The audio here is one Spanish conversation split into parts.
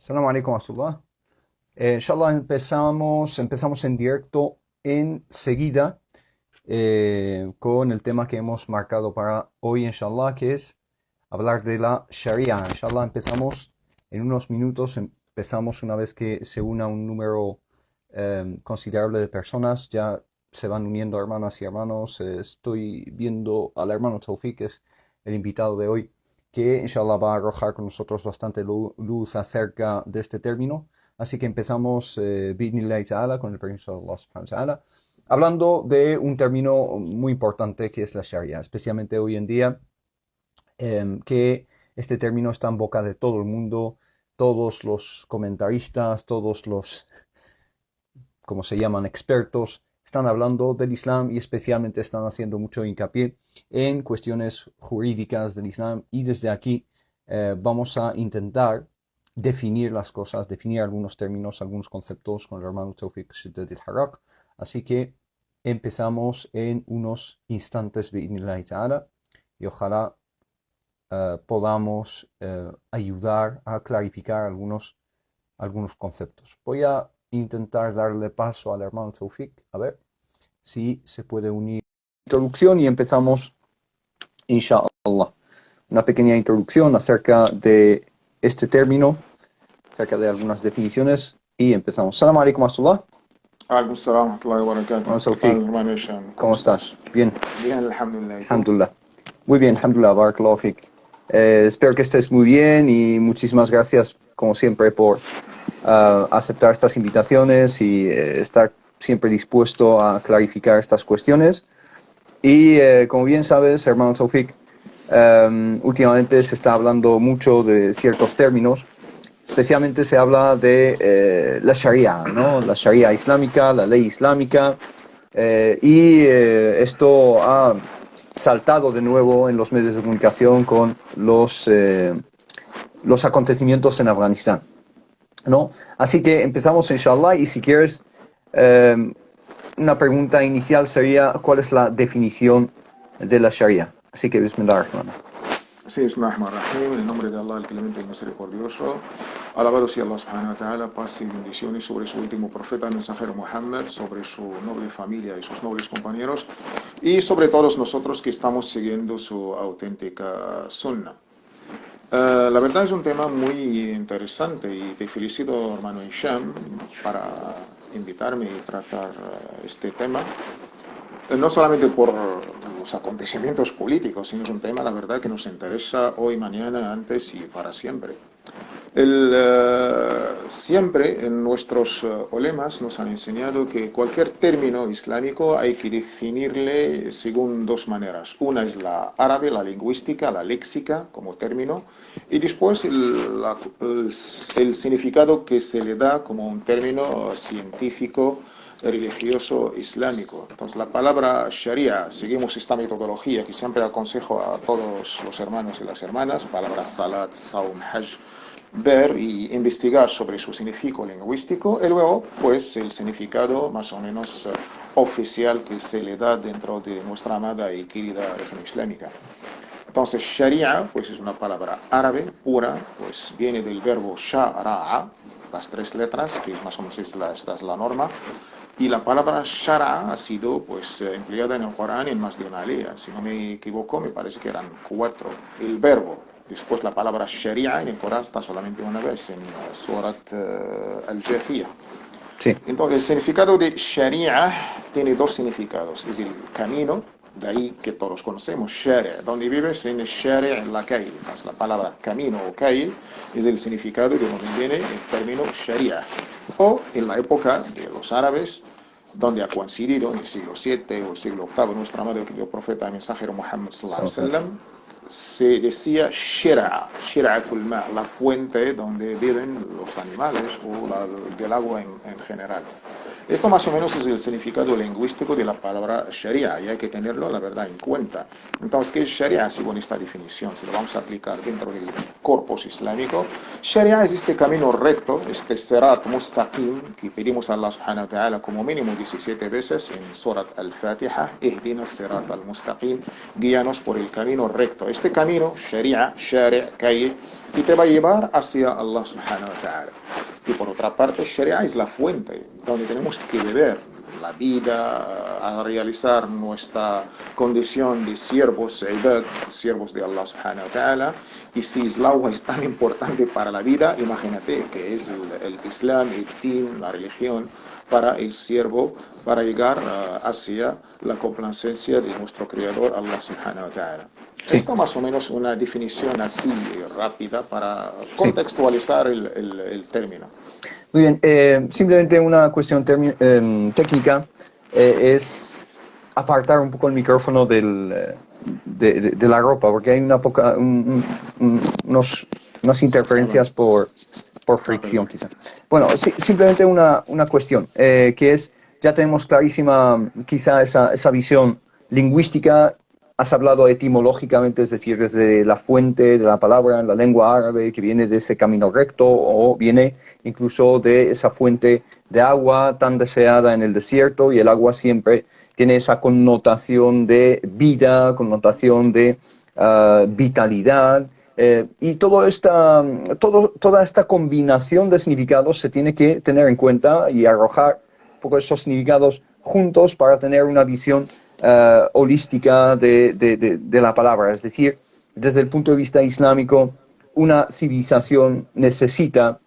Salam alaikum warahmatullah. Inshallah empezamos en directo enseguida con el tema que hemos marcado para hoy, inshallah, que es hablar de la Sharia. Inshallah empezamos en unos minutos, empezamos una vez que se una un número considerable de personas, ya se van uniendo hermanas y hermanos. Estoy viendo al hermano Tawfiq, que es el invitado de hoy, que inshallah va a arrojar con nosotros bastante luz acerca de este término. Así que empezamos bi'idhnillahi ta'ala, con el permiso de Allah subhanahu wa ta'ala, hablando de un término muy importante que es la Sharia, especialmente hoy en día, que este término está en boca de todo el mundo, todos los comentaristas, todos los, como se llaman, expertos, están hablando del Islam y especialmente están haciendo mucho hincapié en cuestiones jurídicas del Islam, y desde aquí vamos a intentar definir las cosas, definir algunos términos, algunos conceptos con el hermano Tawfiq Shiddat al-Harraq. Así que empezamos en unos instantes bi'idhnillahi ta'ala y ojalá podamos ayudar a clarificar algunos conceptos. Voy a intentar darle paso al hermano Tawfiq, a ver si se puede unir. Introducción, y empezamos, inshallah. Una pequeña introducción acerca de este término, acerca de algunas definiciones, y empezamos. Salam alaikum warahmatullah. Alaikum salam wa rahmatullahi wa barakatuh. Hermano ¿Qué Tawfiq, tal, hermano Hisham? ¿cómo estás? Bien, Bien, alhamdulillah. ¿Y tú? alhamdulillah. Muy bien, alhamdulillah, barakallahu fik. Espero que estés muy bien y muchísimas gracias, como siempre, por aceptar estas invitaciones y estar siempre dispuesto a clarificar estas cuestiones. Y como bien sabes, hermano Tawfiq, últimamente se está hablando mucho de ciertos términos. Especialmente se habla de la Sharia, ¿no? La Sharia islámica, la ley islámica, esto ha saltado de nuevo en los medios de comunicación con los acontecimientos en Afganistán, ¿no? Así que empezamos, inshallah, y si quieres, una pregunta inicial sería: ¿cuál es la definición de la Sharia? Así que bismillah, hermano. Sí, Bismillahirrahmanirrahim, en el nombre de Allah, el clemente y misericordioso. Alabado sea Allah subhanahu wa ta'ala, paz y bendiciones sobre su último profeta, el mensajero Muhammad, sobre su noble familia y sus nobles compañeros, y sobre todos nosotros que estamos siguiendo su auténtica sunna. La verdad es un tema muy interesante y te felicito, hermano Hisham, para invitarme y tratar este tema. No solamente por los acontecimientos políticos, sino es un tema, la verdad, que nos interesa hoy, mañana, antes y para siempre. Siempre en nuestros ulemas nos han enseñado que cualquier término islámico hay que definirle según dos maneras. Una es la árabe, la lingüística, la léxica como término, y después el significado que se le da como un término científico, religioso islámico. Entonces la palabra Sharia, seguimos esta metodología que siempre aconsejo a todos los hermanos y las hermanas: palabras salat, saum, hajj, ver y investigar sobre su significado lingüístico, y luego pues el significado más o menos oficial que se le da dentro de nuestra amada y querida región islámica. Entonces Sharia pues es una palabra árabe pura, pues viene del verbo shara'a, las tres letras, que es más o menos esta es la norma. Y la palabra shara ha sido pues empleada en el Corán en más de una alea. Si no me equivoco, me parece que eran 4. El verbo, después la palabra sharia en el Corán está solamente una vez, en Surat al-Jathiyah. Sí. Entonces el significado de sharia tiene dos significados. Es el camino, de ahí que todos conocemos, shari', donde vives en el shari', en la calle. Entonces, la palabra camino o calle es el significado de donde viene el término sharia. O en la época de los árabes, donde ha coincidido en el siglo VII o el siglo VIII, nuestro amado y querido profeta y mensajero Muhammad sallallahu alaihi wasallam, se decía shira'atul ma, la fuente donde viven los animales o del agua en general. Esto más o menos es el significado lingüístico de la palabra Sharia y hay que tenerlo, la verdad, en cuenta. Entonces, ¿qué es Sharia? Según esta definición, si lo vamos a aplicar dentro del corpus islámico, Sharia es este camino recto, este Sirat Mustaqim que pedimos a Allah subhanahu wa ta'ala como mínimo 17 veces en Surat al-Fatiha, Ihdina Sirat al-Mustaqim, guíanos por el camino recto. Este camino, Sharia, Shari', calle, y te va a llevar hacia Allah subhanahu wa ta'ala. Y por otra parte, Sharia es la fuente donde tenemos que beber la vida, a realizar nuestra condición de siervos, ibad, siervos de Allah subhanahu wa ta'ala. Y si el agua es tan importante para la vida, imagínate que es el Islam, el din, la religión, para el siervo, para llegar hacia la complacencia de nuestro Creador, Allah subhanahu wa ta'ala. Sí, Esto más o menos una definición así rápida para sí. contextualizar el término. Muy bien. Simplemente una cuestión técnica es apartar un poco el micrófono de la ropa, porque hay unas interferencias por fricción, quizá. Bueno, sí, simplemente una cuestión, que es, ya tenemos clarísima quizá esa visión lingüística. Has hablado etimológicamente, es decir, desde la fuente de la palabra en la lengua árabe, que viene de ese camino recto o viene incluso de esa fuente de agua tan deseada en el desierto, y el agua siempre tiene esa connotación de vida, connotación de vitalidad. Y toda esta combinación de significados se tiene que tener en cuenta y arrojar un poco esos significados juntos para tener una visión holística de la palabra. Es decir, desde el punto de vista islámico, una civilización necesita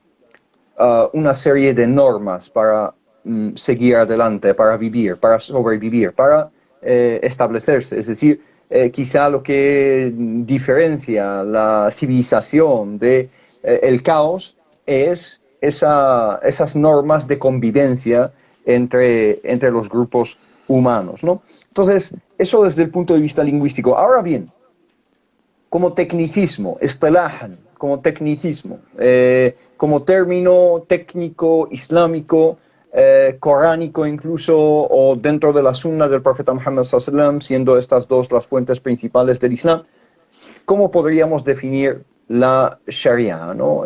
una serie de normas para seguir adelante, para vivir, para sobrevivir, para establecerse. Es decir, quizá lo que diferencia la civilización de el caos es esas normas de convivencia entre los grupos humanos, ¿no? Entonces, eso desde el punto de vista lingüístico. Ahora bien, como tecnicismo, estilahan, como tecnicismo, como término técnico islámico, coránico incluso, o dentro de la sunna del profeta Muhammad sallallahu alaihi wasallam, siendo estas dos las fuentes principales del Islam, ¿cómo podríamos definir la Sharia, ¿no?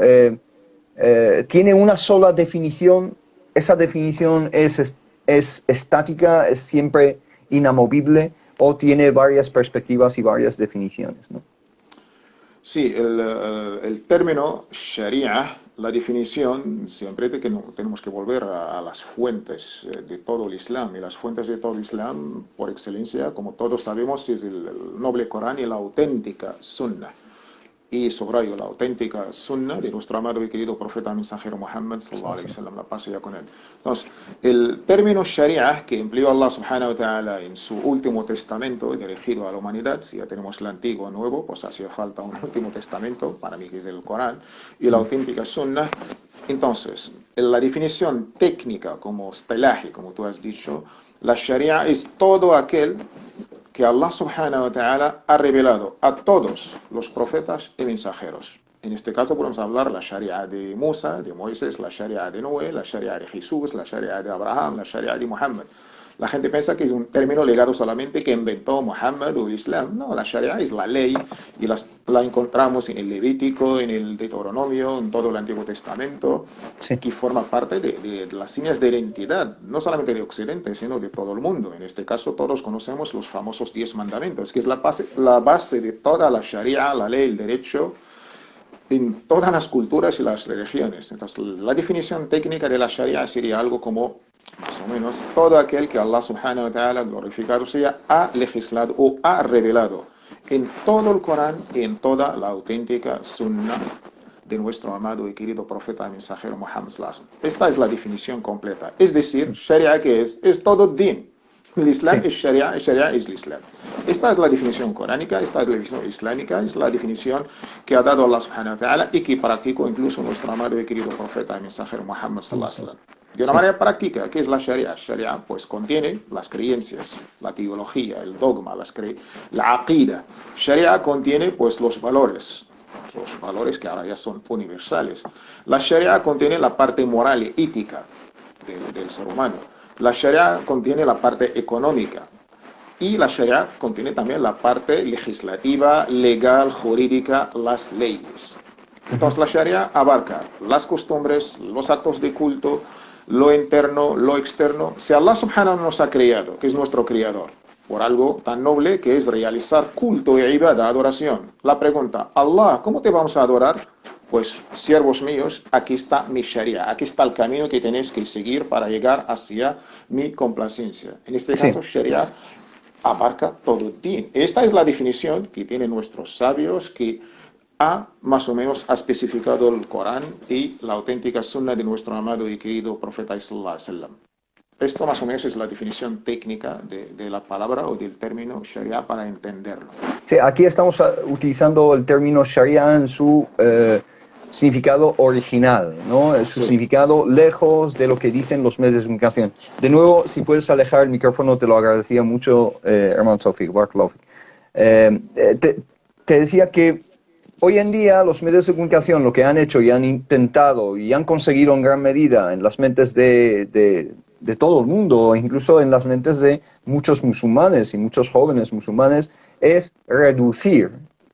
¿Tiene una sola definición? ¿Esa definición es estática, es siempre inamovible, o tiene varias perspectivas y varias definiciones, ¿no? Sí, el término Sharia, la definición, siempre de que tenemos que volver a las fuentes de todo el Islam. Y las fuentes de todo el Islam, por excelencia, como todos sabemos, es el noble Corán y la auténtica Sunna. Y subrayo la auténtica sunna de nuestro amado y querido profeta mensajero Muhammad sallallahu alaihi wasallam, la paz ya con él. Entonces, el término Sharia que empleó Allah subhanahu wa ta'ala en su último testamento dirigido a la humanidad, si ya tenemos el antiguo o nuevo, pues hacía falta un último testamento, para mí que es el Corán, y la auténtica sunna. Entonces, la definición técnica como estilahi, como tú has dicho, la Sharia es todo aquel que Allah subhanahu wa ta'ala ha revelado a todos los profetas y mensajeros. En este caso podemos hablar la Sharia de Musa, de Moisés, la Sharia de Noé, la Sharia de Jesús, la Sharia de Abraham, la Sharia de Muhammad. La gente piensa que es un término legado solamente que inventó Muhammad o el Islam. No, la Sharia es la ley y la encontramos en el Levítico, en el Deuteronomio, en todo el Antiguo Testamento, Sí. que forma parte de las señas de identidad, no solamente de Occidente, sino de todo el mundo. En este caso todos conocemos los famosos 10 mandamientos, que es la base de toda la Sharia, la ley, el derecho, en todas las culturas y las religiones. Entonces, la definición técnica de la Sharia sería algo como, más o menos, todo aquel que Allah subhanahu wa ta'ala, glorificado sea, ha legislado o ha revelado en todo el Corán y en toda la auténtica sunna de nuestro amado y querido profeta y mensajero Muhammad sallallahu alaihi wasallam. Esta es la definición completa. Es decir, Sharia, ¿qué es? Es todo din. El Islam es Sharia, Sharia es el Islam. Esta es la definición coránica, esta es la definición islámica, es la definición que ha dado Allah subhanahu wa ta'ala y que practicó incluso nuestro amado y querido profeta y mensajero Muhammad sallallahu alaihi wasallam. De una manera práctica, ¿qué es la Sharia? Sharia pues contiene las creencias, la teología, el dogma, la aqida. Sharia contiene pues los valores que ahora ya son universales. La Sharia contiene la parte moral y ética del ser humano. La Sharia contiene la parte económica y la Sharia contiene también la parte legislativa, legal, jurídica, las leyes. Ujú. Entonces la Sharia abarca las costumbres, los actos de culto, lo interno, lo externo. Si Allah subhanahu nos ha creado, que es nuestro creador, por algo tan noble que es realizar culto e ibadah, adoración. La pregunta, Allah, ¿cómo te vamos a adorar? Pues, siervos míos, aquí está mi Sharia, aquí está el camino que tenéis que seguir para llegar hacia mi complacencia. En este Sí, caso, Sharia abarca todo el din. Esta es la definición que tienen nuestros sabios, que ha más o menos ha especificado el Corán y la auténtica sunna de nuestro amado y querido profeta sallallahu alaihi wasallam. Esto más o menos es la definición técnica de la palabra o del término Sharia para entenderlo. sí, aquí estamos utilizando el término Sharia en su significado original, ¿no? Su Sí. significado lejos de lo que dicen los medios de comunicación. De nuevo, si puedes alejar el micrófono, te lo agradecía mucho, hermano Tawfiq, Barakallahu fik. Te decía que hoy en día los medios de comunicación lo que han hecho y han intentado y han conseguido en gran medida en las mentes de todo el mundo, incluso en las mentes de muchos musulmanes y muchos jóvenes musulmanes, es reducir,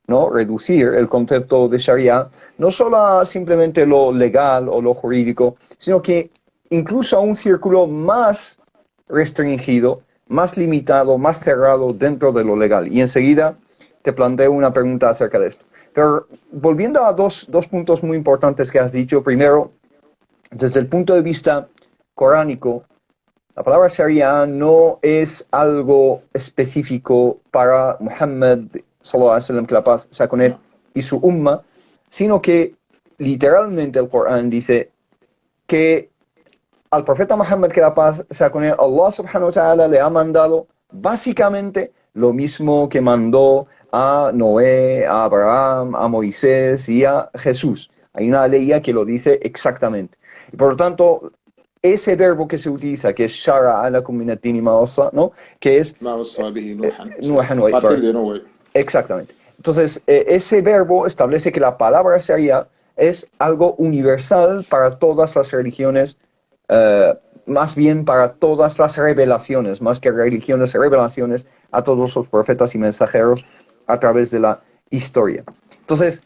¿no? Reducir el concepto de Sharia no solo a simplemente lo legal o lo jurídico, sino que incluso a un círculo más restringido, más limitado, más cerrado dentro de lo legal. Y enseguida te planteo una pregunta acerca de esto. Pero volviendo a dos puntos muy importantes que has dicho. Primero, desde el punto de vista coránico, la palabra Sharia no es algo específico para Muhammad, sallallahu alaihi wasallam, que la paz sea con él, No. y su umma, sino que literalmente el Corán dice que al profeta Muhammad, que la paz sea con él, Allah subhanahu wa ta'ala le ha mandado básicamente lo mismo que mandó a Noé, a Abraham, a Moisés y a Jesús. Hay una ley que lo dice exactamente. Y por lo tanto, ese verbo que se utiliza, que es shara'a lakum min ad-dini ma wasa, ¿no? Que es Ma wasa bihi Nuhan. Sí. Nuhan A wa partir Ibrahim. de Noé. Exactamente. Entonces, ese verbo establece que la palabra sharia es algo universal para todas las religiones, eh, más bien para todas las revelaciones, más que religiones, revelaciones a todos los profetas y mensajeros a través de la historia. Entonces,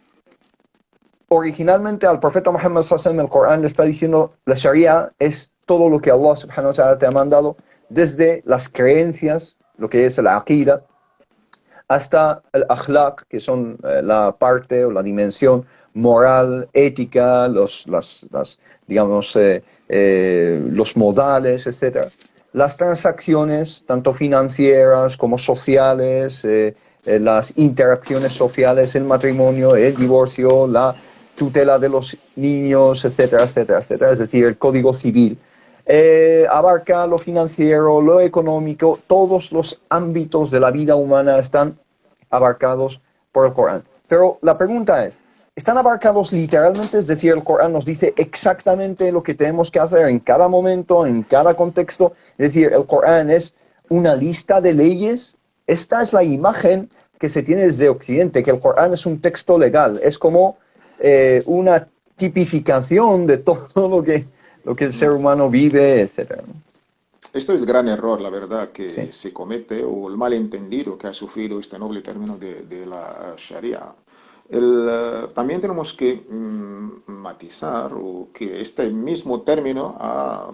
originalmente al profeta Muhammad sallallahu alaihi wasallam, el Corán le está diciendo, la sharia es todo lo que Allah subhanahu wa ta'ala te ha mandado, desde las creencias, lo que es la aqida, hasta el akhlaq, que son la parte o la dimensión moral, ética, digamos, los modales, etcétera. Las transacciones, tanto financieras como sociales, las interacciones sociales, el matrimonio, el divorcio, la tutela de los niños, etcétera, etcétera, etcétera. Es decir, el código civil. Abarca lo financiero, lo económico, todos los ámbitos de la vida humana están abarcados por el Corán. Pero la pregunta es, ¿están abarcados literalmente? Es decir, el Corán nos dice exactamente lo que tenemos que hacer en cada momento, en cada contexto. Es decir, el Corán es una lista de leyes. Esta es la imagen que se tiene desde Occidente, que el Corán es un texto legal. Es como una tipificación de todo lo que el ser humano vive, etc. Esto es el gran error, la verdad, Sí, que se comete o el malentendido que ha sufrido este noble término de la Sharia. También tenemos que matizar o que este mismo término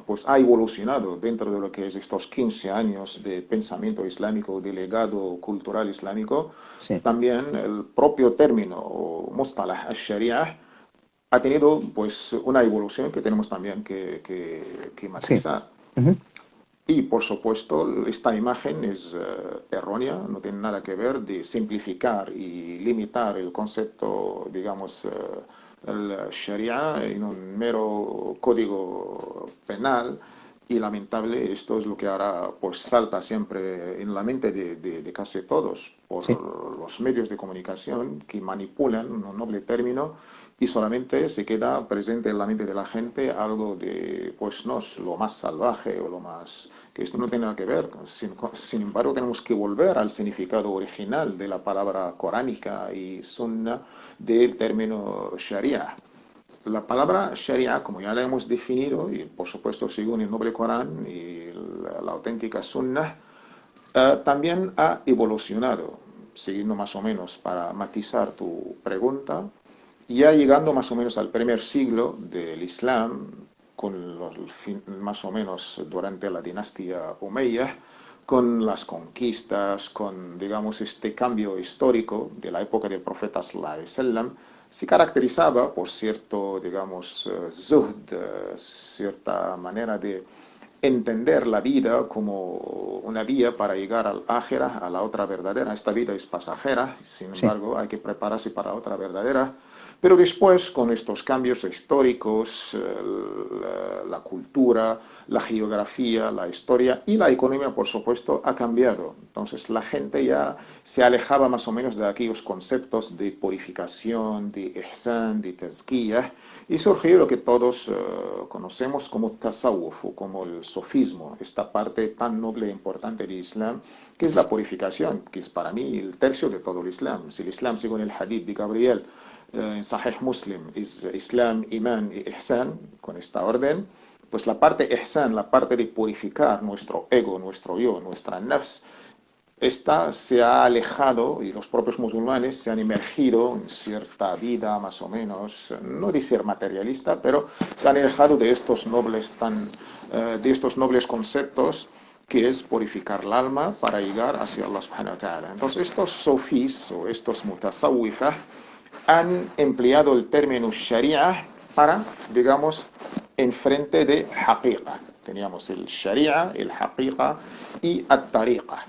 pues, ha evolucionado dentro de lo que es estos 15 años de pensamiento islámico, de legado cultural islámico. sí, También el propio término o mustalah al-Sharia ha tenido pues, una evolución que tenemos también que sí. matizar. Ujú. Y por supuesto, esta imagen es errónea, no tiene nada que ver de simplificar y limitar el concepto, digamos, el Sharia en un mero código penal. Y lamentable, esto es lo que ahora pues salta siempre en la mente de casi todos por Sí, los medios de comunicación que manipulan un noble término y solamente se queda presente en la mente de la gente algo de, pues no, lo más salvaje o lo más, que esto no tiene nada que ver. Sin embargo, tenemos que volver al significado original de la palabra coránica y sunna del término sharia. La palabra Sharia, como ya la hemos definido, y por supuesto según el noble Corán y la auténtica Sunnah, también ha evolucionado, siguiendo más o menos para matizar tu pregunta, ya llegando más o menos al primer siglo del Islam, más o menos durante la dinastía Umayyah, con las conquistas, con, digamos, este cambio histórico de la época del profeta sallallahu alaihi wasallam, se caracterizaba por cierto, digamos, zuhd, cierta manera de entender la vida como una vía para llegar al ákhirah, a la otra verdadera. Esta vida es pasajera, sin Sí, embargo, hay que prepararse para otra verdadera. Pero después, con estos cambios históricos, la cultura, la geografía, la historia y la economía, por supuesto, ha cambiado. Entonces, la gente ya se alejaba más o menos de aquellos conceptos de purificación, de ihsan, de tazkiyah, y surgió lo que todos conocemos como tasawwuf, o como el sofismo, esta parte tan noble e importante del Islam, que es la purificación, que es para mí el tercio de todo el Islam. Si el Islam, según el hadith de Gabriel, en Sahih Muslim, es Islam, Iman y Ihsan, con esta orden, pues la parte Ihsan, la parte de purificar nuestro ego, nuestro yo, nuestra nafs, esta se ha alejado y los propios musulmanes se han emergido en cierta vida más o menos, no de ser materialista, pero se han alejado de estos nobles, de estos nobles conceptos que es purificar el alma para llegar hacia Allah subhanahu wa ta'ala. Entonces estos sofís o estos mutasawwifah han empleado el término sharia para, digamos, enfrente de haqiqa. Teníamos el sharia, el haqiqa y at-tariqa.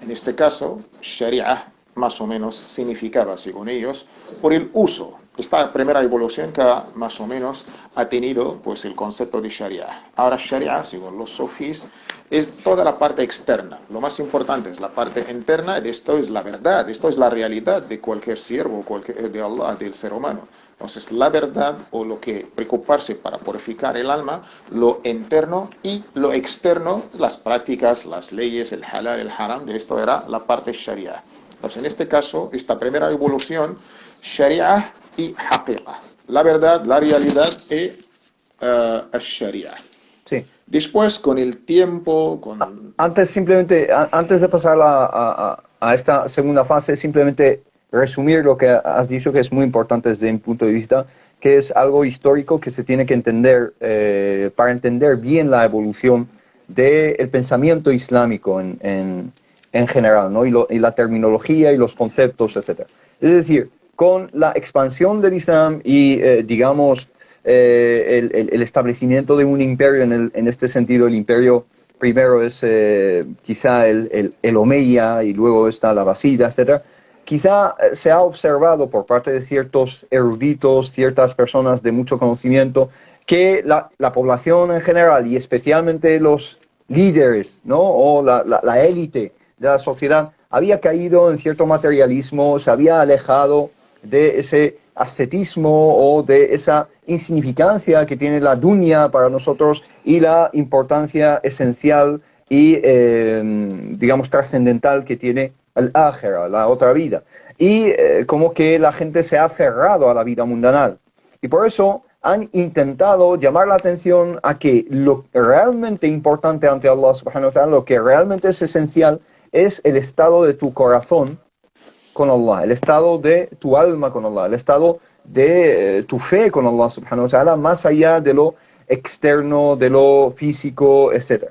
En este caso, sharia más o menos significaba, según ellos, por el uso. Esta primera evolución que más o menos ha tenido pues, el concepto de sharia. Ahora sharia, según los sofís, es toda la parte externa. Lo más importante es la parte interna, esto es la verdad, esto es la realidad de cualquier siervo, de Allah, del ser humano. Entonces, la verdad o lo que preocuparse para purificar el alma, lo interno y lo externo, las prácticas, las leyes, el halal, el haram, de esto era la parte sharia. Entonces, en este caso, esta primera evolución, sharia y haqiqa. La verdad, la realidad y el sharia. sí. Después, con el tiempo, con... Antes simplemente, antes de pasar a esta segunda fase, simplemente resumir lo que has dicho, que es muy importante desde mi punto de vista, que es algo histórico que se tiene que entender para entender bien la evolución del pensamiento islámico en general, ¿no? Y la terminología y los conceptos, etc. Es decir, con la expansión del Islam y, digamos, el establecimiento de un imperio, en este sentido, el imperio primero es quizá el Omeya y luego está la Abasida, etc. Quizá se ha observado por parte de ciertos eruditos, ciertas personas de mucho conocimiento, que la población en general y especialmente los líderes, ¿no? O la élite de la sociedad había caído en cierto materialismo, se había alejado de ese ascetismo o de esa insignificancia que tiene la dunya para nosotros y la importancia esencial y, digamos, trascendental que tiene el ákhira, la otra vida. Y como que la gente se ha aferrado a la vida mundanal. Y por eso han intentado llamar la atención a que lo realmente importante ante Allah subhanahu wa ta'ala, lo que realmente es esencial, es el estado de tu corazón con Allah, el estado de tu alma con Allah, el estado de tu fe con Allah subhanahu wa ta'ala, más allá de lo externo, de lo físico, etc.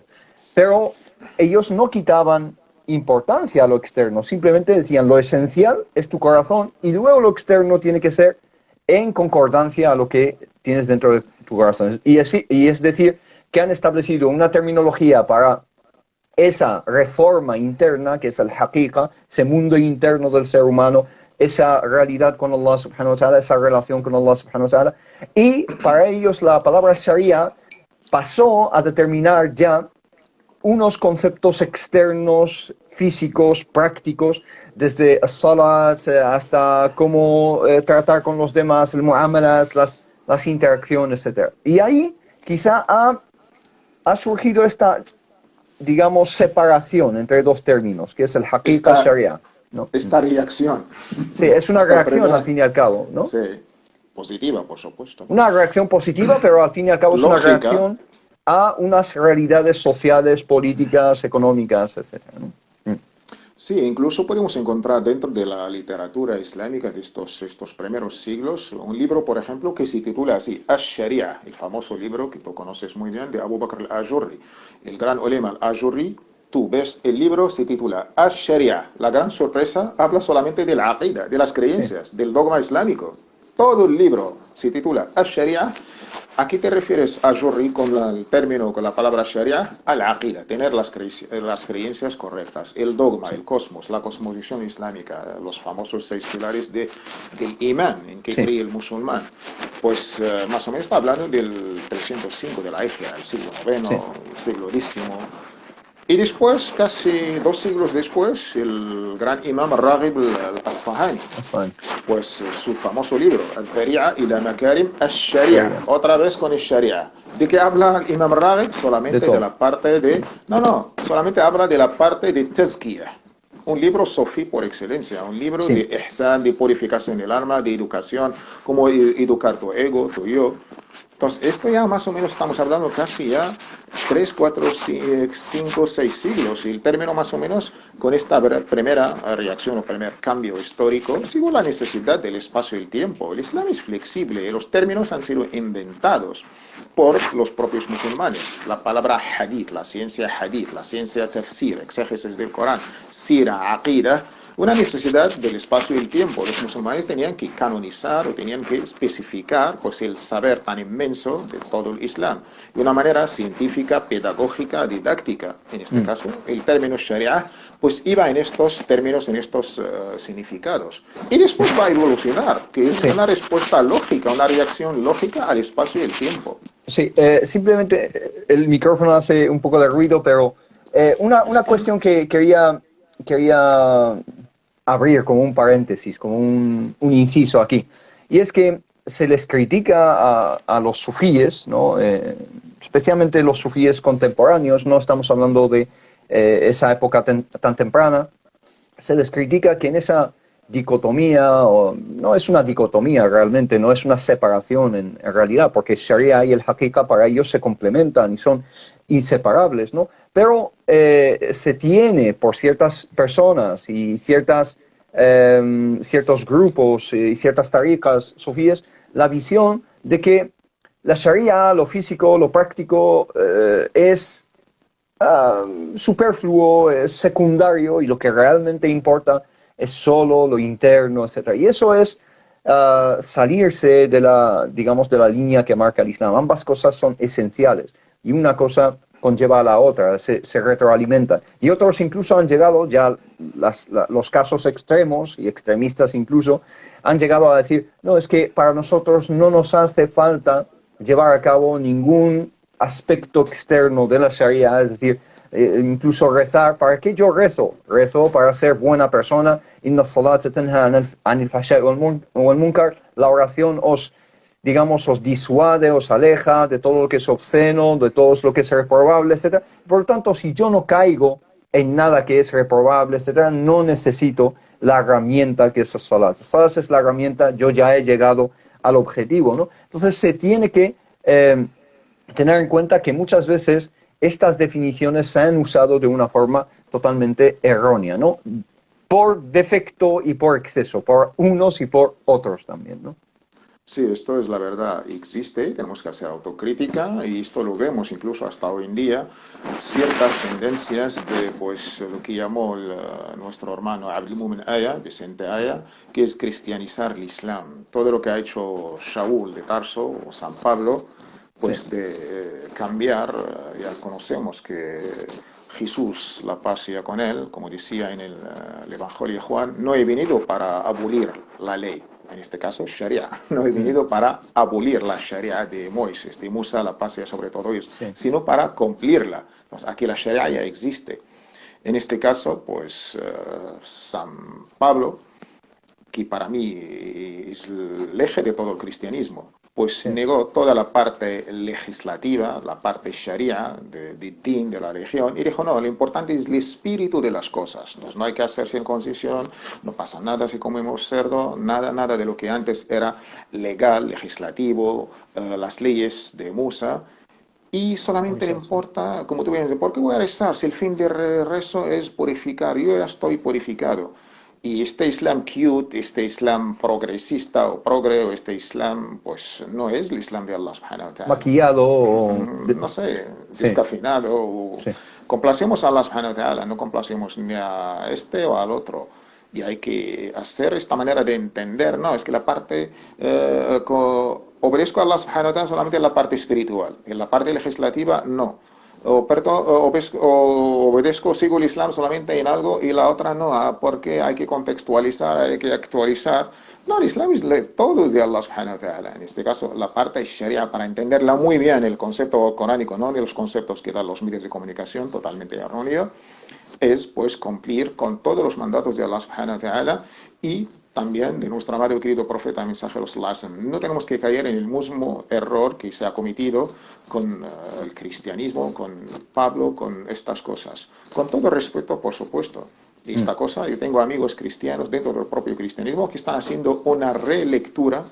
Pero ellos no quitaban importancia a lo externo, simplemente decían lo esencial es tu corazón y luego lo externo tiene que ser en concordancia a lo que tienes dentro de tu corazón. Y es decir, que han establecido una terminología para esa reforma interna, que es el haqiqa, ese mundo interno del ser humano, esa realidad con Allah subhanahu wa ta'ala, esa relación con Allah subhanahu wa ta'ala. Y para ellos la palabra sharia pasó a determinar ya unos conceptos externos, físicos, prácticos, desde salat hasta cómo tratar con los demás, el muamalas, las interacciones, etc. Y ahí quizá ha surgido esta, digamos, separación entre dos términos, que es el haqiqa sharia, ¿no? Esta reacción. Sí, es una Esta reacción primera, al fin y al cabo, ¿no? sí. Positiva, por supuesto. Una reacción positiva, pero al fin y al cabo es una Lógica. reacción a unas realidades sociales, políticas, económicas, etcétera, ¿no? Sí, incluso podemos encontrar dentro de la literatura islámica de estos primeros siglos un libro, por ejemplo, que se titula así, Ash-Sharia, el famoso libro que tú conoces muy bien de Abu Bakr al-Ajurri, el gran ulema al-Ajurri. Tú ves, el libro se titula Ash-Sharia. La gran sorpresa habla solamente de la aqida, de las Sí, creencias, del dogma islámico. Todo el libro se titula Ash-Sharia. ¿A qué te refieres, Ajurri, con el término, con la palabra Sharia? A la aqida, tener las creencias correctas, el dogma, sí, el cosmos, la cosmovisión islámica, los famosos 6 pilares del imán, en que sí, cree el musulmán. Pues más o menos está hablando del 305 de la Hijra, el siglo sí. noveno, el siglo X. Y después, casi 2 siglos después, el gran imam Raghib al-Asfahani, España, pues su famoso libro, Al-Dhari'a ila Makarim al-Sharia, Sharia, otra vez con el Sharia. ¿De qué habla el Imam Raghib? de Solamente de todo. la parte de... No, no, solamente habla de la parte de Tazkiyah. Un libro sofí por excelencia, un libro de Sí, ihsan, de purificación del alma, de educación, cómo educar tu ego, tu yo. Entonces, esto ya más o menos estamos hablando casi ya 3, 4, 5, 6 siglos. Y el término más o menos con esta primera reacción o primer cambio histórico, según la necesidad del espacio y el tiempo. El Islam es flexible, los términos han sido inventados por los propios musulmanes. La palabra hadith, la ciencia tafsir, exégesis del Corán, sira, aqidah, una necesidad del espacio y el tiempo. Los musulmanes tenían que canonizar o tenían que especificar pues, el saber tan inmenso de todo el Islam de una manera científica, pedagógica, didáctica. En este mm, caso, el término Sharia pues iba en estos términos, en estos significados. Y después va a evolucionar, que es sí. una respuesta lógica, una reacción lógica al espacio y el tiempo. Sí, simplemente el micrófono hace un poco de ruido, pero una cuestión que quería abrir como un paréntesis, como un inciso aquí, y es que se les critica a los sufíes, ¿no? Especialmente los sufíes contemporáneos, no estamos hablando de esa época tan temprana, se les critica que en esa dicotomía, o no es una dicotomía realmente, no es una separación en realidad, porque Sharia y el Hakika para ellos se complementan y son inseparables, ¿no? Pero se tiene por ciertas personas y ciertos grupos y ciertas tariqas sufíes la visión de que la Sharia, lo físico, lo práctico, es superfluo, es secundario y lo que realmente importa es solo lo interno, etcétera. Y eso es salirse de la, digamos, de la línea que marca el Islam. Ambas cosas son esenciales y una cosa conlleva a la otra, se retroalimentan. Y otros incluso han llegado, ya los casos extremos y extremistas incluso, han llegado a decir, no, es que para nosotros no nos hace falta llevar a cabo ningún aspecto externo de la Sharia, es decir, incluso rezar. ¿Para qué yo rezo? Rezo para ser buena persona. Inna salat tanha anil fahsha'i wal munkar. La oración digamos, os disuade, os aleja de todo lo que es obsceno, de todo lo que es reprobable, etcétera. Por lo tanto, si yo no caigo en nada que es reprobable, etcétera, no necesito la herramienta que es salat. Salat es la herramienta, yo ya he llegado al objetivo, ¿no? Entonces se tiene que tener en cuenta que muchas veces estas definiciones se han usado de una forma totalmente errónea, ¿no? Por defecto y por exceso, por unos y por otros también, ¿no? Sí, esto es la verdad, existe, tenemos que hacer autocrítica y esto lo vemos incluso hasta hoy en día, ciertas tendencias de pues lo que llamó nuestro hermano Abdelmumin Aya, Vicente Aya, que es cristianizar el Islam. Todo lo que ha hecho Shaul de Tarso o San Pablo, Sí, pues de cambiar, ya conocemos que Jesús, la paz sea con él, como decía en el Evangelio de Juan, no he venido para abolir la ley, en este caso Sharia, no he mm, venido para abolir la Sharia de Moisés, de Musa, la paz sea sobre todo ellos, sí, sino para cumplirla. Entonces, aquí la Sharia ya existe. En este caso, pues San Pablo, que para mí es el eje de todo el cristianismo, pues sí, negó toda la parte legislativa, la parte sharia, de din, de la religión, y dijo, no, lo importante es el espíritu de las cosas. Entonces, no hay que hacer circuncisión, no pasa nada si comemos cerdo, nada, nada de lo que antes era legal, legislativo, las leyes de Musa. Y solamente le Moisés, sí. importa, como tú bien dices, ¿por qué voy a rezar si el fin del rezo es purificar? Yo ya estoy purificado. Y este Islam cute, este Islam progresista o progre, o este Islam, pues no es el Islam de Allah subhanahu wa ta'ala. Maquillado o... No sé, sí, descafeinado. O... sí, Complacemos a Allah subhanahu wa ta'ala, no complacemos ni a este o al otro. Y hay que hacer esta manera de entender, no, es que la parte, obedezco a Allah subhanahu wa ta'ala solamente en la parte espiritual, en la parte legislativa no. O obedezco, sigo el Islam solamente en algo y la otra no, porque hay que contextualizar, hay que actualizar. No, el Islam es todo de Allah subhanahu wa ta'ala. En este caso, la parte sharia, para entenderla muy bien, el concepto coránico, no de los conceptos que dan los medios de comunicación, totalmente erróneo, es pues cumplir con todos los mandatos de Allah subhanahu wa ta'ala y también de nuestro amado y querido profeta mensajero sallallahu alaihi wasallam. No tenemos que caer en el mismo error que se ha cometido con el cristianismo, con Pablo, con estas cosas. Con todo respeto, por supuesto. Y mm, esta cosa, yo tengo amigos cristianos dentro del propio cristianismo que están haciendo una relectura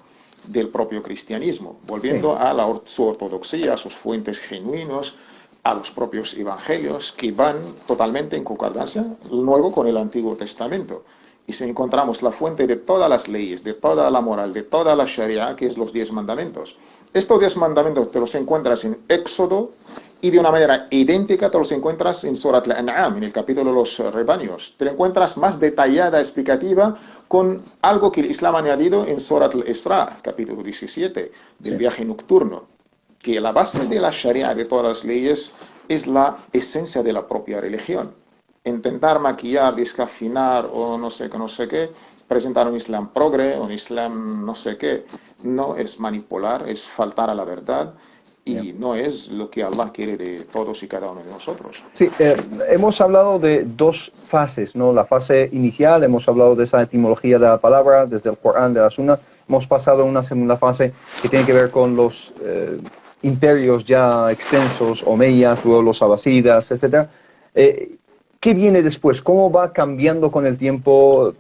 del propio cristianismo, sí, volviendo a su ortodoxia, a sus fuentes genuinos, a los propios evangelios que van totalmente en concordancia luego con el Antiguo Testamento. Y si encontramos la fuente de todas las leyes, de toda la moral, de toda la Sharia, que es los 10 mandamientos. Estos 10 mandamientos te los encuentras en Éxodo y de una manera idéntica te los encuentras en Surat al-An'am, en el capítulo de los rebaños. Te lo encuentras más detallada, explicativa, con algo que el Islam ha añadido en Surat al-Isra, capítulo 17, del sí. viaje nocturno, que la base de la Sharia, de todas las leyes, es la esencia de la propia religión. Intentar maquillar, descafinar o no sé qué, presentar un Islam progre, un Islam no sé qué, no es manipular, es faltar a la verdad Ya. y no es lo que Allah quiere de todos y cada uno de nosotros. Sí, hemos hablado de dos fases, ¿no? La fase inicial, hemos hablado de esa etimología de la palabra, desde el Corán, de la Sunna. Hemos pasado a una segunda fase que tiene que ver con los imperios ya extensos, omeyas, luego los abasidas, etcétera. ¿Qué viene después? ¿Cómo va cambiando con el tiempo,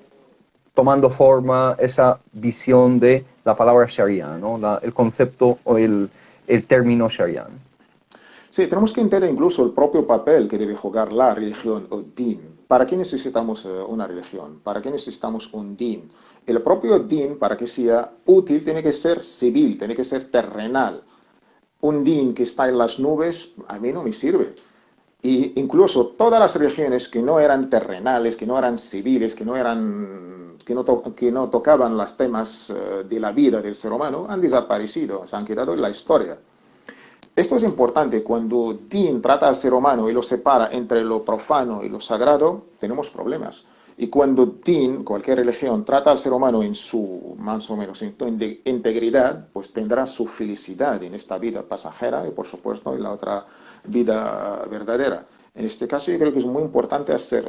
tomando forma esa visión de la palabra Sharia, ¿no? El concepto o el término Sharia? Sí, tenemos que entender incluso el propio papel que debe jugar la religión o din. ¿Para qué necesitamos una religión? ¿Para qué necesitamos un din? El propio din, para que sea útil, tiene que ser civil, tiene que ser terrenal. Un din que está en las nubes, a mí no me sirve. Y incluso todas las religiones que no eran terrenales, que no eran civiles, que no tocaban los temas de la vida del ser humano, han desaparecido, se han quedado en la historia. Esto es importante. Cuando Din trata al ser humano y lo separa entre lo profano y lo sagrado, tenemos problemas. Y cuando Din, cualquier religión, trata al ser humano en su, más o menos, en su integridad, pues tendrá su felicidad en esta vida pasajera y, por supuesto, en la otra vida verdadera. En este caso, yo creo que es muy importante hacer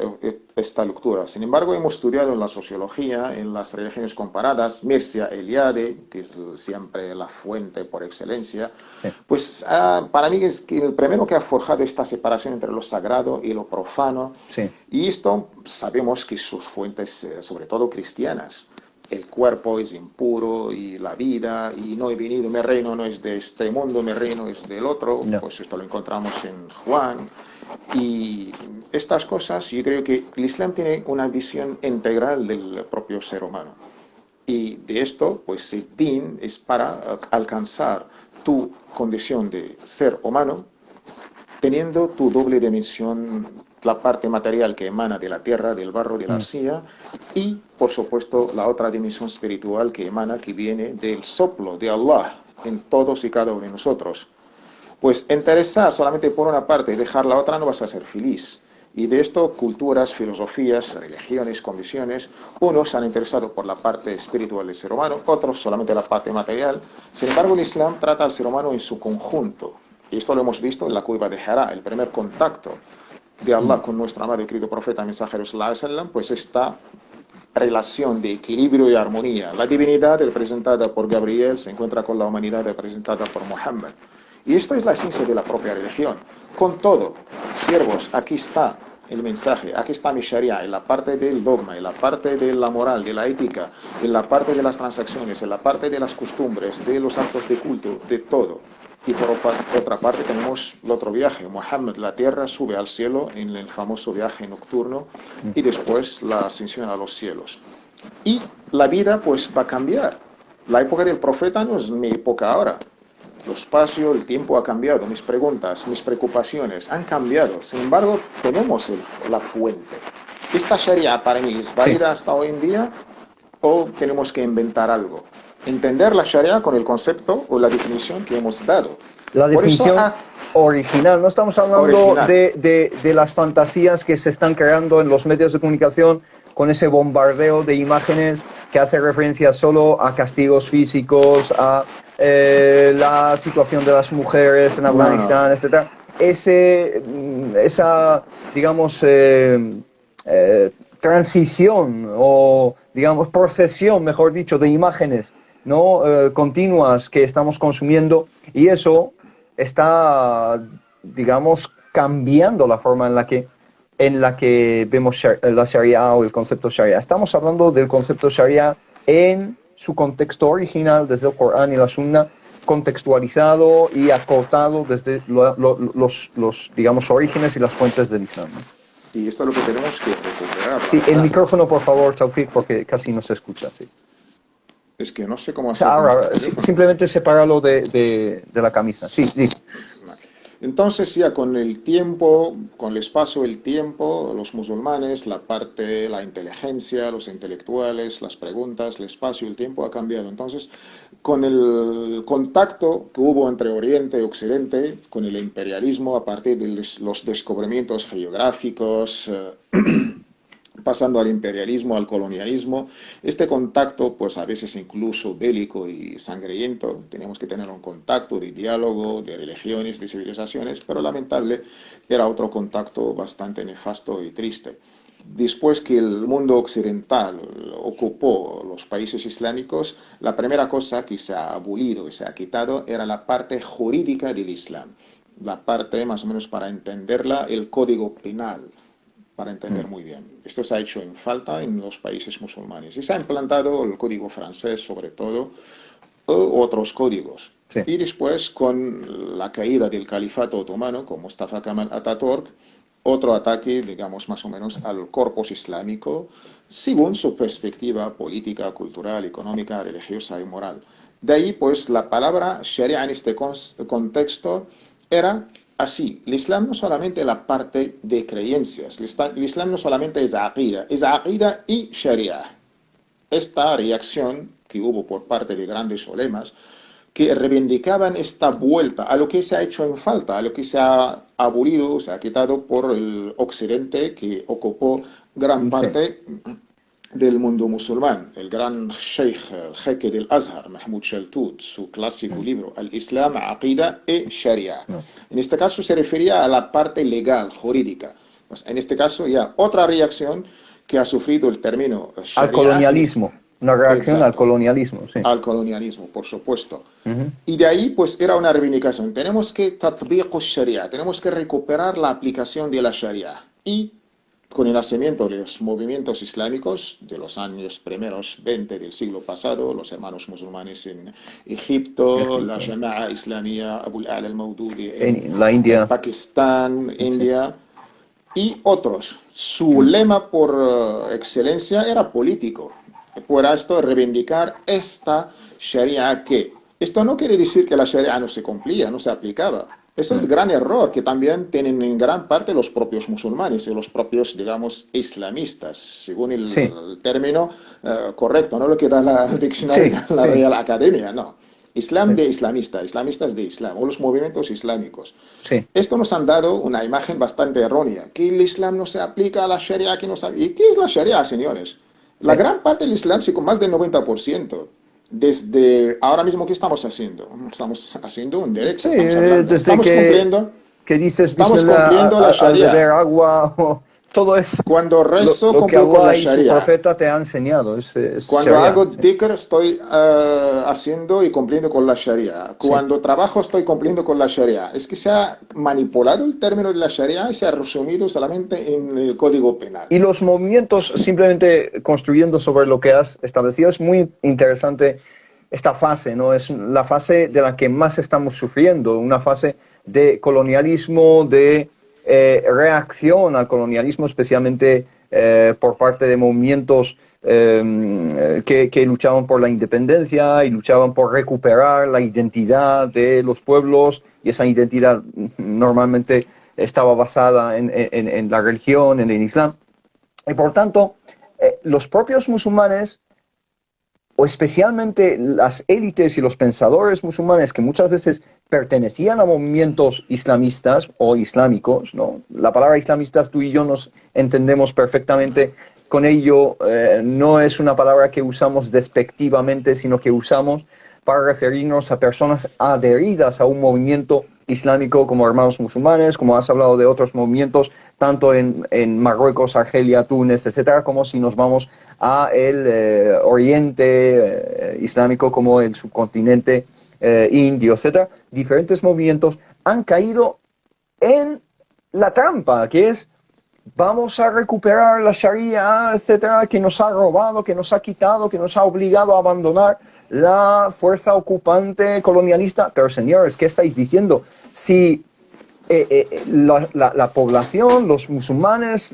esta lectura. Sin embargo, hemos estudiado en la sociología, en las religiones comparadas, Mircea Eliade, que es siempre la fuente por excelencia, Sí, pues para mí es que el primero que ha forjado esta separación entre lo sagrado y lo profano, sí, y esto sabemos que sus fuentes, sobre todo cristianas, el cuerpo es impuro y la vida, y no he venido, mi reino no es de este mundo, mi reino es del otro, no, pues esto lo encontramos en Juan. Y estas cosas, yo creo que el Islam tiene una visión integral del propio ser humano. Y de esto, pues el din es para alcanzar tu condición de ser humano, teniendo tu doble dimensión, la parte material que emana de la tierra, del barro, de la mm, arcilla, y por supuesto la otra dimensión espiritual que emana, que viene del soplo de Allah en todos y cada uno de nosotros. Pues interesar solamente por una parte y dejar la otra no vas a ser feliz. Y de esto, culturas, filosofías, religiones, condiciones, unos se han interesado por la parte espiritual del ser humano, otros solamente la parte material. Sin embargo, el Islam trata al ser humano en su conjunto. Y esto lo hemos visto en la cueva de Hira, el primer contacto de mm, Allah con nuestro amado y querido profeta mensajero sallallahu alaihi wasallam, pues está relación de equilibrio y armonía. La divinidad representada por Gabriel se encuentra con la humanidad representada por Muhammad. Y esto es la esencia de la propia religión. Con todo, siervos, aquí está el mensaje, aquí está mi Sharia, en la parte del dogma, en la parte de la moral, de la ética, en la parte de las transacciones, en la parte de las costumbres, de los actos de culto, de todo. Y por otra parte tenemos el otro viaje, Muhammad, la tierra sube al cielo en el famoso viaje nocturno y después la ascensión a los cielos. Y la vida pues va a cambiar. La época del profeta no es mi época ahora. El espacio, el tiempo ha cambiado, mis preguntas, mis preocupaciones han cambiado. Sin embargo, tenemos la fuente. ¿Esta Sharia para mí es válida hasta hoy en día o tenemos que inventar algo? Entender la Sharia con el concepto o la definición que hemos dado. La definición original, no estamos hablando de las fantasías que se están creando en los medios de comunicación con ese bombardeo de imágenes que hace referencia solo a castigos físicos, a la situación de las mujeres en Afganistán, etc. Esa, digamos, transición o, digamos, procesión, mejor dicho, de imágenes, ¿no? Continuas que estamos consumiendo, y eso está, digamos, cambiando la forma en la que vemos la Sharia o el concepto Sharia. Estamos hablando del concepto Sharia en su contexto original, desde el Corán y la Sunna, contextualizado y acotado desde los digamos, orígenes y las fuentes del Islam. Y esto es lo que tenemos que recuperar. Sí, el micrófono, por favor, Taufik, porque casi no se escucha. Sí. Es que no sé cómo hacer. Ahora, simplemente sepáralo de la camisa. Sí, sí. Entonces ya con el tiempo, con el espacio del tiempo, los musulmanes, la inteligencia, los intelectuales, las preguntas, el espacio, el tiempo ha cambiado. Entonces, con el contacto que hubo entre Oriente y Occidente, con el imperialismo a partir de los descubrimientos geográficos, pasando al imperialismo, al colonialismo, este contacto, pues a veces incluso bélico y sangriento, teníamos que tener un contacto de diálogo, de religiones, de civilizaciones, pero lamentable, era otro contacto bastante nefasto y triste. Después que el mundo occidental ocupó los países islámicos, la primera cosa que se ha abolido y se ha quitado era la parte jurídica del Islam, la parte, más o menos para entenderla, el código penal, para entender muy bien. Esto se ha hecho en falta en los países musulmanes y se ha implantado el código francés, sobre todo, o otros códigos. Sí. Y después, con la caída del califato otomano, con Mustafa Kemal Atatürk, otro ataque, digamos, más o menos al corpus islámico, según su perspectiva política, cultural, económica, religiosa y moral. De ahí, pues, la palabra Sharia en este contexto era así. El Islam no solamente la parte de creencias, el Islam no solamente es aqida y Sharia. Esta reacción que hubo por parte de grandes ulemas que reivindicaban esta vuelta a lo que se ha hecho en falta, a lo que se ha abolido, se ha quitado por el Occidente, que ocupó gran parte del mundo musulmán. El gran sheikh, el jeque del Azhar, Mahmoud Shaltut, su clásico libro, Al-Islam, Aqida y Sharia. En este caso se refería a la parte legal, jurídica. Pues en este caso ya otra reacción que ha sufrido el término Sharia. Al colonialismo. Una reacción. Exacto. Al colonialismo, sí. Al colonialismo, por supuesto. Y de ahí, pues, era una reivindicación. Tenemos que tatbiq Sharia, tenemos que recuperar la aplicación de la Sharia. Y con el nacimiento de los movimientos islámicos de los años primeros 20 del siglo pasado, los hermanos musulmanes en Egipto, la Jama'a Islamia, Abu al-A'la al-Mawdudi en la India, en Pakistán, India, y otros. Su lema por excelencia era político. Por esto, reivindicar esta Sharia que... Esto no quiere decir que la Sharia no se cumplía, no se aplicaba. Eso es el gran error que también tienen en gran parte los propios musulmanes y los propios, digamos, islamistas, según el término correcto, no lo que da la diccionario de la Real Academia, no. Islam de islamista, islamistas de Islam, o los movimientos islámicos. Esto nos han dado una imagen bastante errónea, que el Islam no se aplica a la Sharia, que no se... ¿Y qué es la Sharia, señores? La gran parte del Islam, sí, con más del 90%. Desde ahora mismo, ¿qué estamos haciendo? Estamos haciendo un derecho. Sí, desde estamos cumpliendo. Que dices, estamos cumpliendo la Sharia. Al beber agua, o todo es Cuando rezo, lo que cumplo con la Allah y su Sharia. profeta te han enseñado, es Cuando Sharia. hago Sí. dhikr, estoy haciendo y cumpliendo con la Sharia. Sí. Cuando trabajo, estoy cumpliendo con la Sharia. Es que se ha manipulado el término de la Sharia y se ha resumido solamente en el Código Penal. Y los movimientos, simplemente construyendo sobre lo que has establecido, es muy interesante esta fase, ¿no? Es la fase de la que más estamos sufriendo, una fase de colonialismo, de reacción al colonialismo, especialmente por parte de movimientos que luchaban por la independencia y luchaban por recuperar la identidad de los pueblos, y esa identidad normalmente estaba basada en la religión, en el Islam. Y por tanto, los propios musulmanes, o especialmente las élites y los pensadores musulmanes que muchas veces pertenecían a movimientos islamistas o islámicos, ¿no? La palabra islamistas tú y yo nos entendemos perfectamente con ello, no es una palabra que usamos despectivamente, sino que usamos para referirnos a personas adheridas a un movimiento islámico como hermanos musulmanes, como has hablado de otros movimientos, tanto en Marruecos, Argelia, Túnez, etcétera, como si nos vamos a el oriente islámico como el subcontinente indio, etcétera. Diferentes movimientos han caído en la trampa, que es vamos a recuperar la Sharia, etcétera, que nos ha robado, que nos ha quitado, que nos ha obligado a abandonar la fuerza ocupante colonialista. Pero señores, ¿qué estáis diciendo? Si la población, los musulmanes,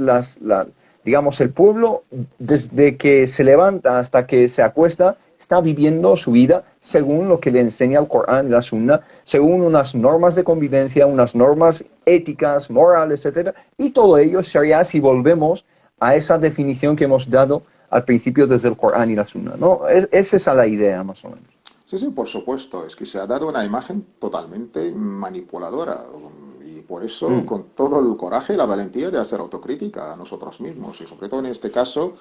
digamos el pueblo, desde que se levanta hasta que se acuesta, está viviendo su vida según lo que le enseña el Corán y la Sunna, según unas normas de convivencia, unas normas éticas, morales, etc. Y todo ello es Sharia si volvemos a esa definición que hemos dado al principio desde el Corán y la Sunna, ¿no? Es esa la idea, más o menos. Sí, sí, por supuesto. Es que se ha dado una imagen totalmente manipuladora. Y por eso, con todo el coraje y la valentía de hacer autocrítica a nosotros mismos. Y sobre todo en este caso,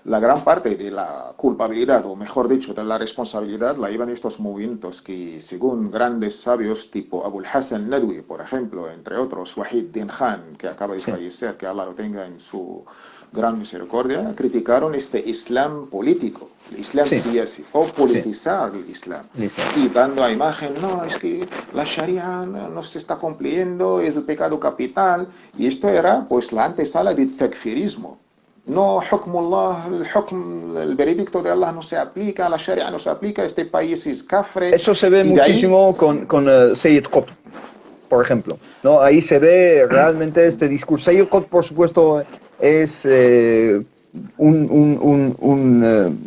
la gran parte de la culpabilidad, o mejor dicho, de la responsabilidad, la llevan estos movimientos que, según grandes sabios tipo Abul Hassan Nadwi, por ejemplo, entre otros, Wahid Din Khan, que acaba de fallecer, que Allah lo tenga en su gran misericordia, criticaron este Islam político, el Islam siyasi, o politizar el Islam, y dando a imagen, no, es que la Sharia no se está cumpliendo, es el pecado capital, y esto era pues la antesala del takfirismo. No, hukmullah, el veredicto de Allah no se aplica, la Sharia no se aplica, este país es kafre. Eso se ve y muchísimo con Sayyid Qutb, por ejemplo, ¿no? Ahí se ve realmente este discurso. Sayyid Qutb, por supuesto, es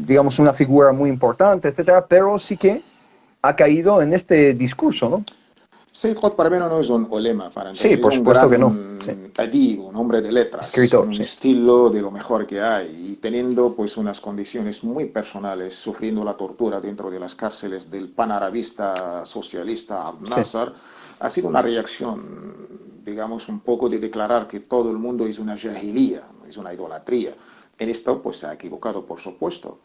digamos, una figura muy importante, etcétera, pero sí que ha caído en este discurso, ¿no? Sayyid Qutb para mí no es un olema, para Sí, entender. por Es un supuesto gran que no. Sí. adib, un hombre de letras, Escritor, un sí. estilo de lo mejor que hay, y teniendo pues unas condiciones muy personales, sufriendo la tortura dentro de las cárceles del panarabista socialista Abd Nasser, ha sido una reacción, digamos, un poco de declarar que todo el mundo es una jahilía, es una idolatría. En esto pues se ha equivocado, por supuesto.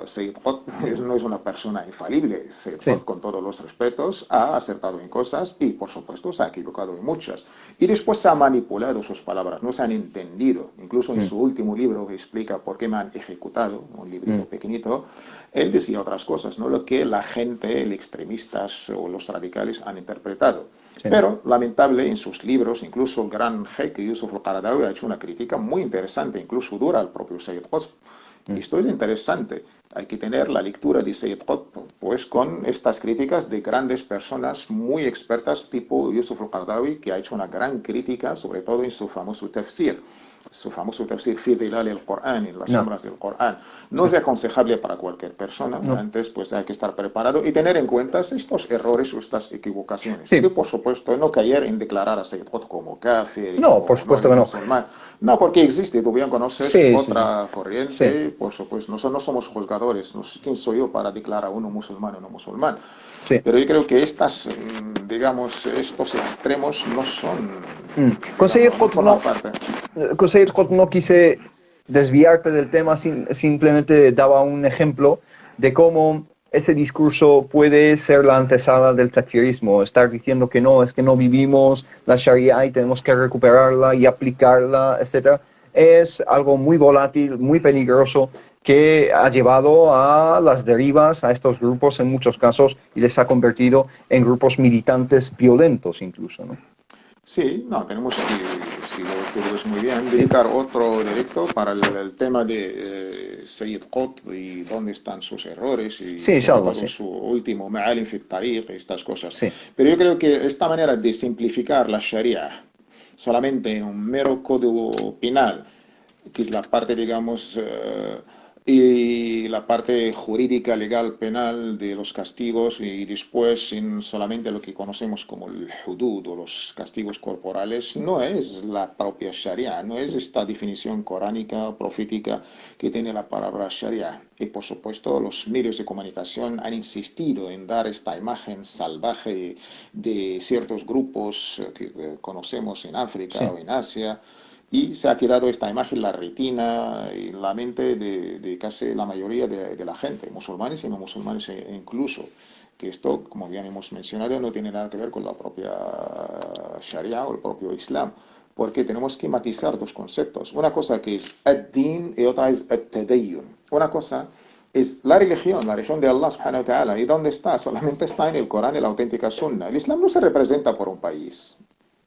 Sayyid Qutb no es una persona infalible. Sayyid Qutb, con todos los respetos, ha acertado en cosas y, por supuesto, se ha equivocado en muchas. Y después se ha manipulado sus palabras, no se han entendido. Incluso en su último libro que explica por qué me han ejecutado, un librito pequeñito, él decía otras cosas, no lo que la gente, los extremistas o los radicales han interpretado. Pero, lamentable, en sus libros, incluso el gran jeque Yusuf al-Qaradawi ha hecho una crítica muy interesante, incluso dura, al propio Sayyid Qutb. Y esto es interesante. Hay que tener la lectura de Sayyid Qutb, pues con estas críticas de grandes personas muy expertas, tipo Yusuf al-Qaradawi, que ha hecho una gran crítica, sobre todo en su famoso tafsir. Su famoso tafsir Fi Dhilal al-Qur'an, en las sombras del Corán. No es aconsejable para cualquier persona. Antes, pues hay que estar preparado y tener en cuenta estos errores o estas equivocaciones. Y, por supuesto, no caer en declarar a Sayyid Qutb como kafir. No, por supuesto que no. Musulmán. No, porque existe, tú bien conoces otra corriente. Por supuesto, nosotros no somos juzgadores. ¿Quién soy yo para declarar a uno musulmán o no musulmán? Pero yo creo que estas, digamos, estos extremos no son... Con Sayyid Qutb no quise desviarte del tema, simplemente daba un ejemplo de cómo ese discurso puede ser la antesala del takfirismo, estar diciendo que no, es que no vivimos la Sharia y tenemos que recuperarla y aplicarla, etcétera. Es algo muy volátil, muy peligroso, que ha llevado a las derivas a estos grupos en muchos casos y les ha convertido en grupos militantes violentos incluso, ¿no? Sí, no, tenemos que, si lo ves muy bien, dedicar otro directo para el tema de Sayyid Qutb y dónde están sus errores y Sí, sobre inshallah, todo sí. su último Ma'alim fi Tariq y estas cosas. Sí, Pero yo creo que esta manera de simplificar la Sharia solamente en un mero código penal, que es la parte, digamos, y la parte jurídica, legal, penal de los castigos y después en solamente lo que conocemos como el hudud o los castigos corporales, no es la propia Sharia, no es esta definición coránica, profética que tiene la palabra Sharia. Y por supuesto los medios de comunicación han insistido en dar esta imagen salvaje de ciertos grupos que conocemos en África sí. o en Asia y se ha quedado esta imagen en la retina y en la mente de casi la mayoría de la gente, musulmanes y no musulmanes incluso. Que esto, como bien hemos mencionado, no tiene nada que ver con la propia Sharia o el propio Islam. Porque tenemos que matizar dos conceptos. Una cosa que es ad-din y otra es ad-tadayyun. Una cosa es la religión de Allah subhanahu wa ta'ala. ¿Y dónde está? Solamente está en el Corán y la auténtica Sunna. El Islam no se representa por un país,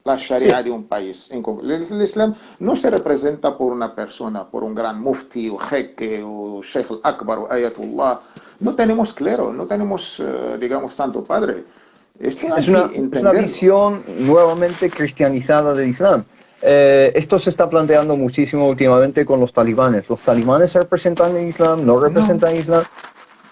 la Sharia Sí, de un país. El Islam no se representa por una persona, por un gran mufti o jeque o Sheikh al-Akbar o Ayatullah. No tenemos clero, no tenemos, digamos, santo padre. Esto hay que es una entenderlo. visión nuevamente cristianizada del Islam. Esto se está planteando muchísimo últimamente con los talibanes. ¿Los talibanes se representan el Islam? ¿No No, representan el Islam?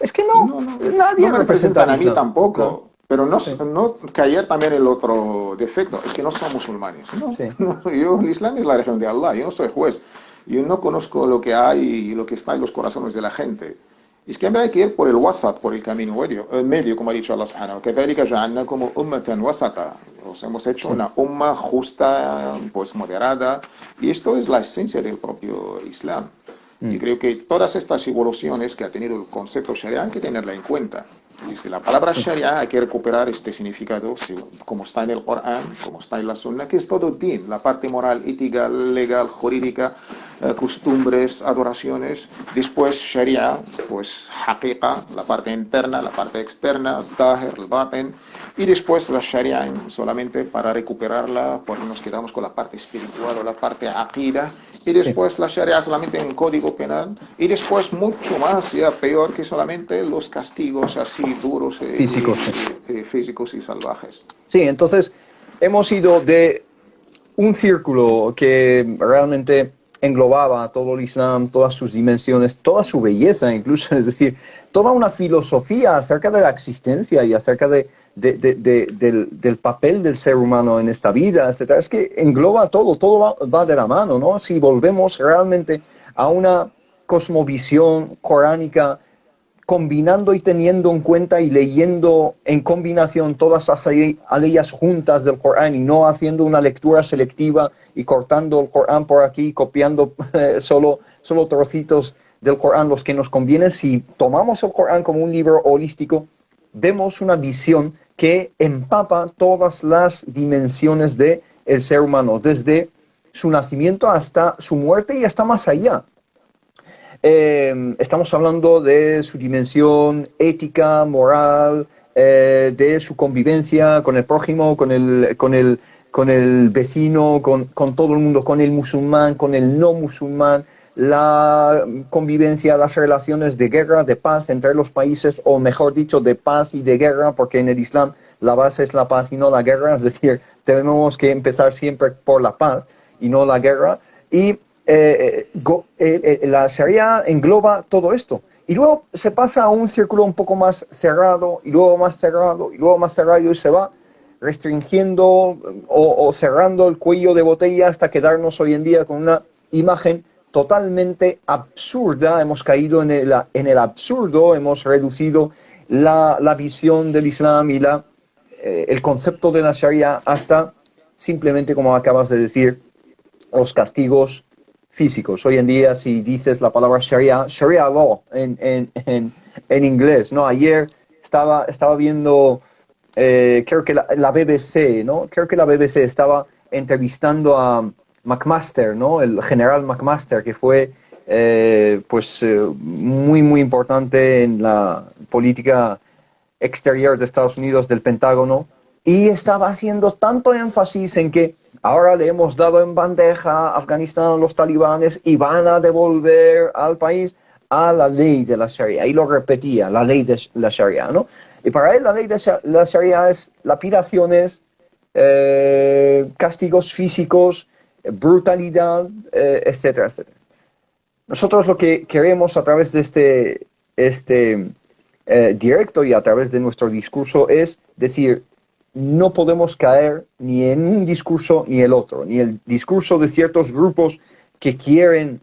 Es que no, no nadie me representa representan el a mí Islam. No, tampoco. Pero no, sí, no caer también el otro defecto, es que no son musulmanes. No, sí, no, yo, el Islam es la religión de Allah, yo no soy juez. Yo no conozco lo que hay y lo que está en los corazones de la gente. Es que hay que ir por el WhatsApp, por el camino medio, como ha dicho Allah subhanahu. كذلك جعلناكم أمة وسطا. Os hemos hecho sí. una umma justa, pues moderada. Y esto es la esencia del propio Islam. Y Mm, creo que todas estas evoluciones que ha tenido el concepto Sharia hay que tenerla en cuenta. Desde la palabra sí, Sharia hay que recuperar este significado, como está en el Corán, como está en la Sunna, que es todo din, la parte moral, ética, legal, jurídica, costumbres, adoraciones. Después Sharia, pues haqiqa, la parte interna, la parte externa, tahir, el baten. Y después la Sharia solamente para recuperarla, porque nos quedamos con la parte espiritual o la parte aqida. Y sí. después la Sharia solamente en código penal. Y después mucho más, ya peor que solamente los castigos así duros Físicos, sí. y físicos y salvajes. Sí, entonces hemos ido de un círculo que realmente englobaba todo el Islam, todas sus dimensiones, toda su belleza incluso, es decir, toda una filosofía acerca de la existencia y acerca del papel del ser humano en esta vida, etcétera. Es que engloba todo, todo va de la mano, ¿no? Si volvemos realmente a una cosmovisión coránica, combinando y teniendo en cuenta y leyendo en combinación todas las aleyas juntas del Corán y no haciendo una lectura selectiva y cortando el Corán por aquí, copiando solo trocitos del Corán, los que nos convienen. Si tomamos el Corán como un libro holístico, vemos una visión que empapa todas las dimensiones del ser humano, desde su nacimiento hasta su muerte y hasta más allá. Estamos hablando de su dimensión ética, moral, de su convivencia con el prójimo, con el vecino, con todo el mundo, con el musulmán, con el no musulmán, la convivencia, las relaciones de guerra, de paz entre los países, o mejor dicho, de paz y de guerra, porque en el Islam la base es la paz y no la guerra, es decir, tenemos que empezar siempre por la paz y no la guerra. Y la Sharia engloba todo esto. Y luego se pasa a un círculo un poco más cerrado, y luego más cerrado, y luego más cerrado, y se va restringiendo o cerrando el cuello de botella hasta quedarnos hoy en día con una imagen totalmente absurda. Hemos caído en el absurdo, hemos reducido la visión del Islam y el concepto de la Sharia hasta simplemente, como acabas de decir, los castigos físicos. Hoy en día, si dices la palabra Sharia, Sharia law en inglés, ¿no? Ayer estaba viendo, creo que la BBC, ¿no? Creo que la BBC estaba entrevistando a McMaster, ¿no? El general McMaster, que fue muy, muy importante en la política exterior de Estados Unidos, del Pentágono, y estaba haciendo tanto énfasis en que ahora le hemos dado en bandeja a Afganistán a los talibanes y van a devolver al país a la ley de la Sharia. Y lo repetía, la ley de la Sharia, ¿no? Y para él la ley de la Sharia es lapidaciones, castigos físicos, brutalidad, etcétera, etcétera. Nosotros lo que queremos a través de este directo y a través de nuestro discurso es decir, no podemos caer ni en un discurso ni el otro, ni el discurso de ciertos grupos que quieren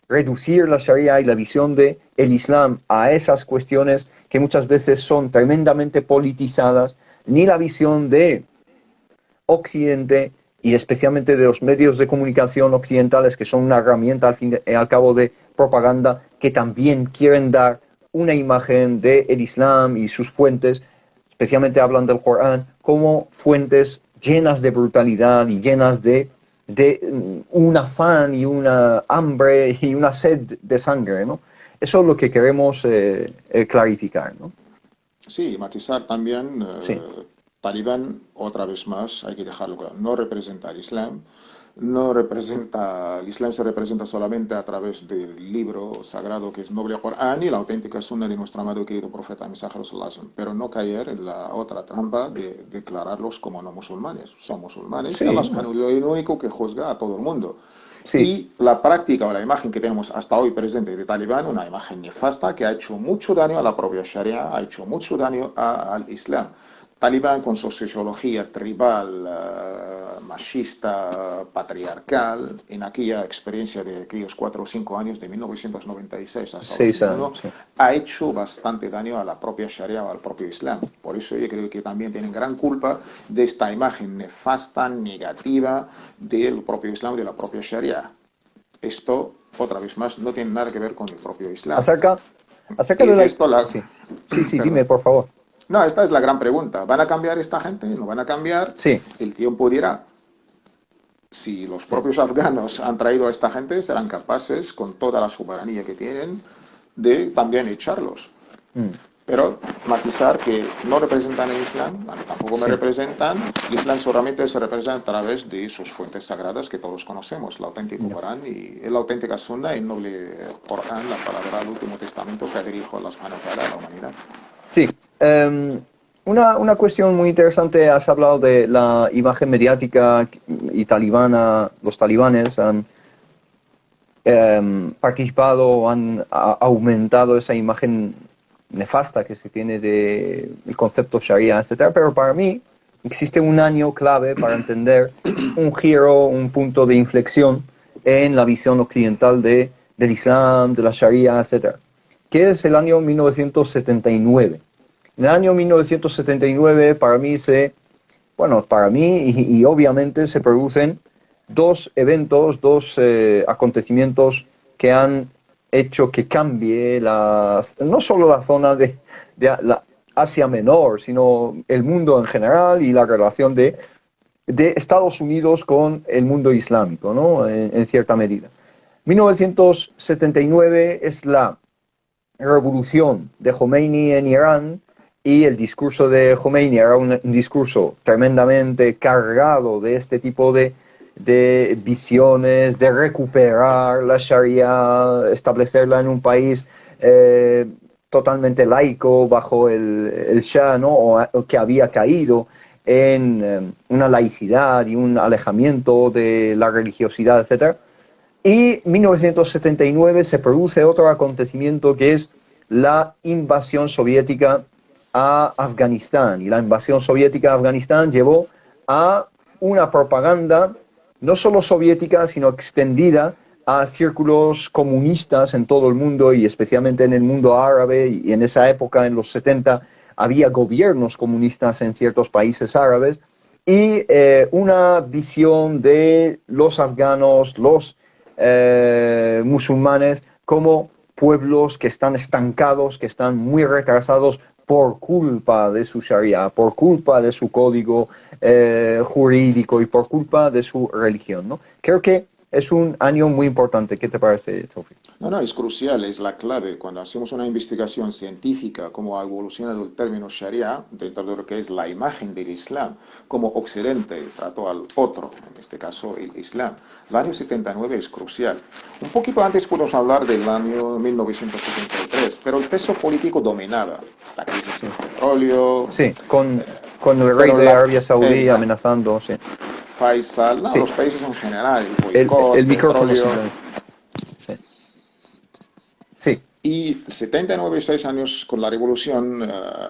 reducir la Sharia y la visión del Islam a esas cuestiones que muchas veces son tremendamente politizadas, ni la visión de Occidente y especialmente de los medios de comunicación occidentales, que son una herramienta al fin y al cabo de propaganda, que también quieren dar una imagen del Islam y sus fuentes, especialmente hablan del Corán, como fuentes llenas de brutalidad y llenas de un afán y una hambre y una sed de sangre, ¿no? Eso es lo que queremos clarificar, ¿no? Sí, matizar también, Sí, Talibán, otra vez más, hay que dejarlo claro, no representa al Islam, no representa, el Islam se representa solamente a través del libro sagrado que es Noble Corán y la auténtica sunna de nuestro amado y querido profeta mensajero sallallahu alaihi wasallam, pero no caer en la otra trampa de declararlos como no musulmanes. Son musulmanes y sí, Allah subhanahu wa ta'ala es el único que juzga a todo el mundo. sí, Y la práctica o la imagen que tenemos hasta hoy presente de Talibán, una imagen nefasta que ha hecho mucho daño a la propia Sharia, ha hecho mucho daño al Islam. Talibán con su sociología tribal, machista, patriarcal, en aquella experiencia de aquellos 4 o 5 años, de 1996 hasta 6 2001, años, sí. ha hecho bastante daño a la propia Sharia o al propio Islam. Por eso yo creo que también tienen gran culpa de esta imagen nefasta, negativa del propio Islam, de la propia Sharia. Esto, otra vez más, no tiene nada que ver con el propio Islam. Acerca, acerca Y de la... esto la... Sí, sí, sí, dime, Perdón. por favor. No, esta es la gran pregunta. ¿Van a cambiar esta gente? ¿No van a cambiar? Sí, El tiempo dirá. Si los sí. propios afganos han traído a esta gente, serán capaces, con toda la soberanía que tienen, de también echarlos. Mm, Pero matizar que no representan el Islam, a mí tampoco me sí. representan. El Islam solamente se representa a través de sus fuentes sagradas que todos conocemos, el auténtico Ya. Corán y la auténtica Sunna, el noble Corán, la palabra del último testamento que dirijo Allah subhanahu wa ta'ala a la humanidad. Sí, una cuestión muy interesante, has hablado de la imagen mediática y talibana, los talibanes han participado, han aumentado esa imagen nefasta que se tiene del concepto Sharia, etcétera, pero para mí existe un año clave para entender un giro, un punto de inflexión en la visión occidental del Islam, de la Sharia, etcétera, que es el año 1979. En el año 1979 para mí y obviamente se producen dos eventos, dos acontecimientos que han hecho que cambie no solo la zona de la Asia Menor, sino el mundo en general y la relación de Estados Unidos con el mundo islámico, ¿no? En cierta medida. 1979 es la revolución de Khomeini en Irán y el discurso de Khomeini era un discurso tremendamente cargado de este tipo de visiones, de recuperar la Sharia, establecerla en un país totalmente laico bajo el Shah, ¿no? o que había caído en una laicidad y un alejamiento de la religiosidad, etc. Y en 1979 se produce otro acontecimiento que es la invasión soviética a Afganistán. Y la invasión soviética a Afganistán llevó a una propaganda no solo soviética, sino extendida a círculos comunistas en todo el mundo y especialmente en el mundo árabe. Y en esa época, en los 70, había gobiernos comunistas en ciertos países árabes y una visión de los afganos, los musulmanes, como pueblos que están estancados, que están muy retrasados por culpa de su Sharia, por culpa de su código jurídico y por culpa de su religión, ¿no? Creo que es un año muy importante. ¿Qué te parece, Sofi? No, es crucial, es la clave. Cuando hacemos una investigación científica, cómo ha evolucionado el término Sharia dentro de lo que es la imagen del Islam, como Occidente trató al otro, en este caso el Islam. El año 79 es crucial. Un poquito antes podemos hablar del año 1973, pero el peso político dominaba. La crisis del petróleo. Sí, con el rey pero de Arabia Saudí amenazando, sí. Faisal, no, Sí. los países en general, el El, boicot, el micrófono, petróleo. sí. Sí, Y 79, 6 años con la revolución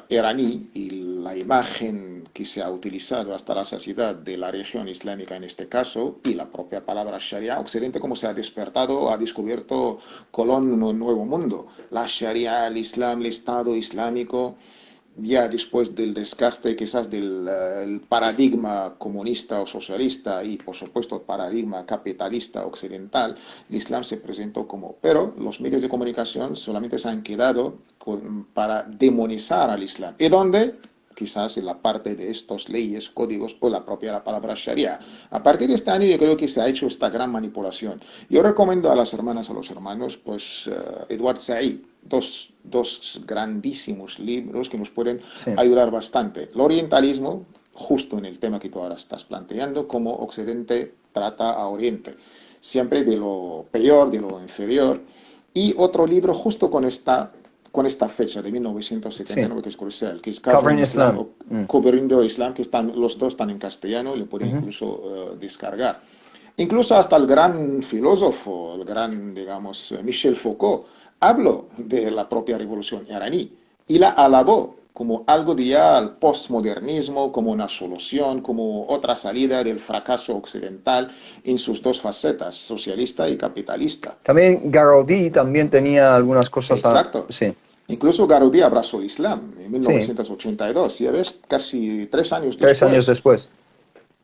iraní y la imagen que se ha utilizado hasta la saciedad de la región islámica en este caso, y la propia palabra Sharia, Occidente como se ha despertado, ha descubierto Colón un nuevo mundo. La Sharia, el Islam, el Estado Islámico, ya después del desgaste quizás del el paradigma comunista o socialista y por supuesto el paradigma capitalista occidental, el Islam se presentó como, pero los medios de comunicación solamente se han quedado para demonizar al Islam. ¿Y dónde? Quizás en la parte de estas leyes, códigos o la propia la palabra Sharia. A partir de este año yo creo que se ha hecho esta gran manipulación. Yo recomiendo a las hermanas, a los hermanos, pues Edward Said, dos grandísimos libros que nos pueden sí. ayudar bastante. El orientalismo, justo en el tema que tú ahora estás planteando, cómo Occidente trata a Oriente, siempre de lo peor, de lo inferior. Y otro libro justo con esta fecha de 1979, Sí. que es crucial, que es Covering Covering Islam, Islam. o Cubriendo Islam, que están, los dos están en castellano y lo pueden Ujú. incluso descargar. Incluso hasta el gran filósofo, el gran, digamos, Michel Foucault, habló de la propia revolución iraní y la alabó como algo de ya al postmodernismo, como una solución, como otra salida del fracaso occidental en sus dos facetas, socialista y capitalista. También Gaudí también tenía algunas cosas Exacto. sí, Incluso Gaudí abrazó el Islam en sí, 1982, ya ves, casi 3 años 3 años después. después.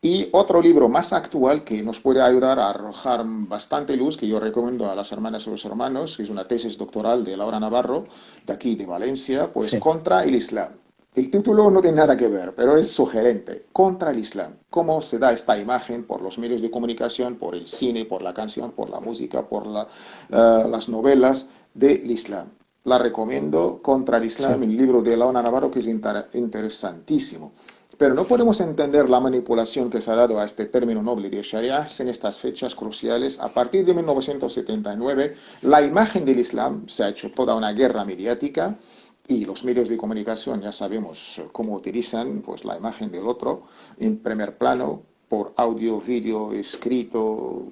Y otro libro más actual que nos puede ayudar a arrojar bastante luz, que yo recomiendo a las hermanas y los hermanos, que es una tesis doctoral de Laura Navarro, de aquí de Valencia, pues Sí, Contra el Islam. El título no tiene nada que ver, pero es sugerente. Contra el Islam. ¿Cómo se da esta imagen por los medios de comunicación, por el cine, por la canción, por la música, por las novelas del Islam? La recomiendo, Contra el sí, Islam, el libro de Laura Navarro, que es interesantísimo. Pero no podemos entender la manipulación que se ha dado a este término noble de Sharia en estas fechas cruciales. A partir de 1979, la imagen del Islam se ha hecho toda una guerra mediática y los medios de comunicación ya sabemos cómo utilizan pues, la imagen del otro en primer plano por audio, vídeo, escrito,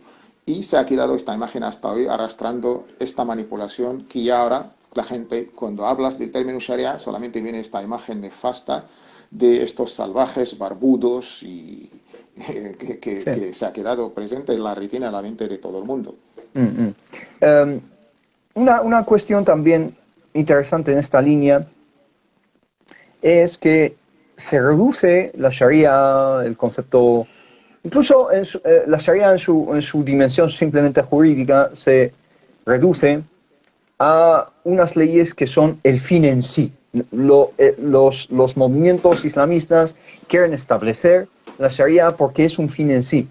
y se ha quedado esta imagen hasta hoy arrastrando esta manipulación que ya ahora la gente, cuando hablas del término Sharia, solamente viene esta imagen nefasta de estos salvajes barbudos y sí. que se ha quedado presente en la retina de la mente de todo el mundo. Mm, mm. Em, una cuestión también interesante en esta línea es que se reduce la Sharia, el concepto, incluso la Sharia en su dimensión simplemente jurídica, se reduce a unas leyes que son el fin en sí. Los movimientos islamistas quieren establecer la Sharia porque es un fin en sí.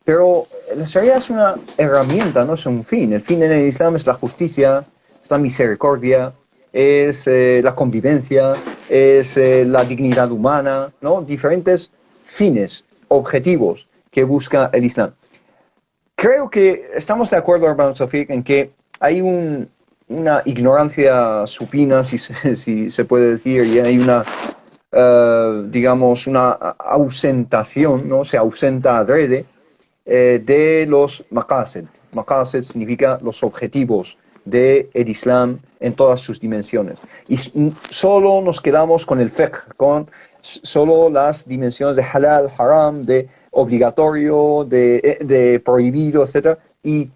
Pero la Sharia es una herramienta, no es un fin. El fin en el Islam es la justicia, es la misericordia, es la convivencia, es la dignidad humana, ¿no? Diferentes fines, objetivos que busca el Islam. Creo que estamos de acuerdo, hermano Sofía, en que hay una ignorancia supina, si se puede decir, y hay una, digamos, una ausentación, ¿no? Se ausenta adrede de los maqasid. Maqasid significa los objetivos del Islam en todas sus dimensiones. Y solo nos quedamos con el fiqh, con solo las dimensiones de halal, haram, de obligatorio, de prohibido, etc. Y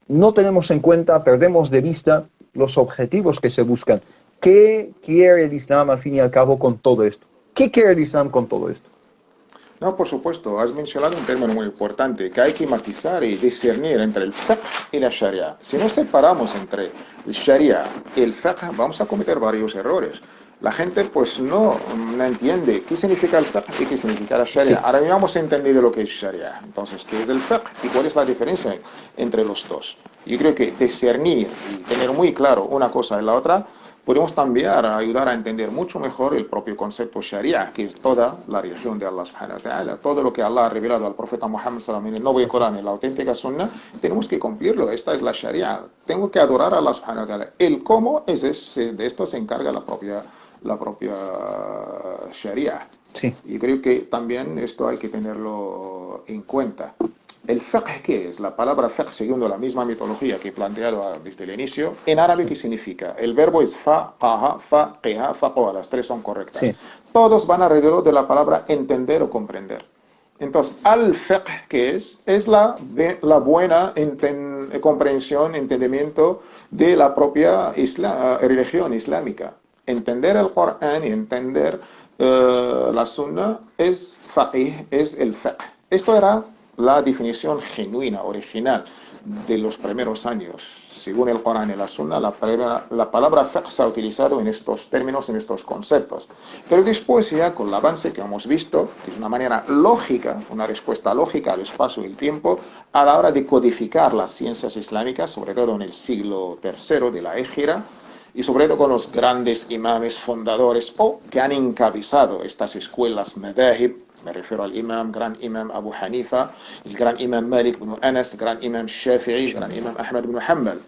no tenemos en cuenta, perdemos de vista los objetivos que se buscan. ¿Qué quiere el Islam al fin y al cabo con todo esto? ¿Qué quiere el Islam con todo esto? No, por supuesto, has mencionado un término muy importante, que hay que matizar y discernir entre el fiqh y la sharia. Si no separamos entre el sharia y el fiqh, vamos a cometer varios errores. La gente pues no entiende qué significa el fiqh y qué significa la sharia. Sí, Ahora ya hemos entendido lo que es sharia. Entonces, ¿qué es el fiqh y cuál es la diferencia entre los dos? Yo creo que discernir y tener muy claro una cosa y la otra podemos también ayudar a entender mucho mejor el propio concepto Sharia, que es toda la religión de Allah subhanahu wa ta'ala. Todo lo que Allah ha revelado al profeta Muhammad sallallahu alaihi wasallam en el Nuevo Corán, en la auténtica Sunna, tenemos que cumplirlo. Esta es la Sharia. Tengo que adorar a Allah subhanahu wa ta'ala. El cómo, de esto se encarga la propia Sharia. sí, Y creo que también esto hay que tenerlo en cuenta. El fiqh, ¿qué es? La palabra fiqh, siguiendo la misma mitología que he planteado desde el inicio, en árabe, ¿qué significa? El verbo es faqaha, faqiha, faqoha, las tres son correctas. sí, Todos van alrededor de la palabra entender o comprender. Entonces, al fiqh, ¿qué es? Es la buena comprensión, entendimiento de la propia religión islámica. Entender el Corán y entender la Sunna es faqih, es el fiqh. Esto era la definición genuina, original de los primeros años. Según el Corán y la Sunna, la palabra fiqh se ha utilizado en estos términos, en estos conceptos. Pero después ya con el avance que hemos visto, que es una manera lógica, una respuesta lógica al espacio y el tiempo, a la hora de codificar las ciencias islámicas, sobre todo en el siglo III de la Égira, y sobre todo con los grandes imames fundadores o que han encabezado estas escuelas madahib. Me refiero al gran imam Abu Hanifa, el gran imam Malik ibn Anas, el gran imam Shafi'i, el gran imam Ahmad ibn Hanbal.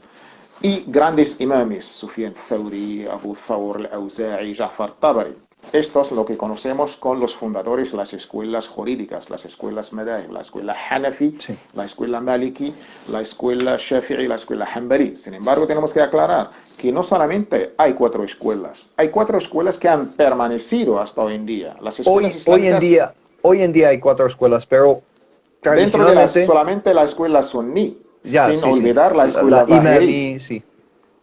Y grandes imames, Sufyan Thawri, Abu Thawr, al-Awza'i, Ja'far Tabari. Esto es lo que conocemos con los fundadores de las escuelas jurídicas, las escuelas Madahib, la escuela Hanafi, sí. la escuela Maliki, la escuela Shafi'i, la escuela Hanbali. Sin embargo, tenemos que aclarar que no solamente hay 4 escuelas, hay 4 escuelas que han permanecido hasta hoy en día. Las escuelas islámicas, Hoy en día hay 4 escuelas, pero dentro de tradicionalmente, solamente la escuela suní, ya, sin sí, sí. olvidar la escuela Zahiri, Imami, sí,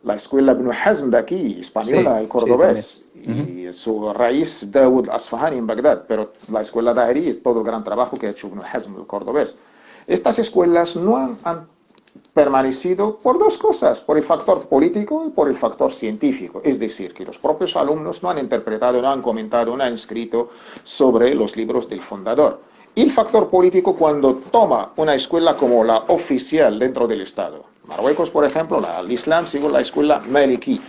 la escuela Ibn Hazm de aquí, española, sí, el sí, también. cordobés, y su raíz Dawood Asfahani en Bagdad, pero la escuela Zahiri es todo el gran trabajo que ha hecho Ibn Hazm, el cordobés. Estas escuelas no han permanecido por 2 cosas, por el factor político y por el factor científico. Es decir, que los propios alumnos no han interpretado, no han comentado, no han escrito sobre los libros del fundador. Y el factor político cuando toma una escuela como la oficial dentro del Estado. Marruecos, por ejemplo, el Islam sigue la escuela Maliki.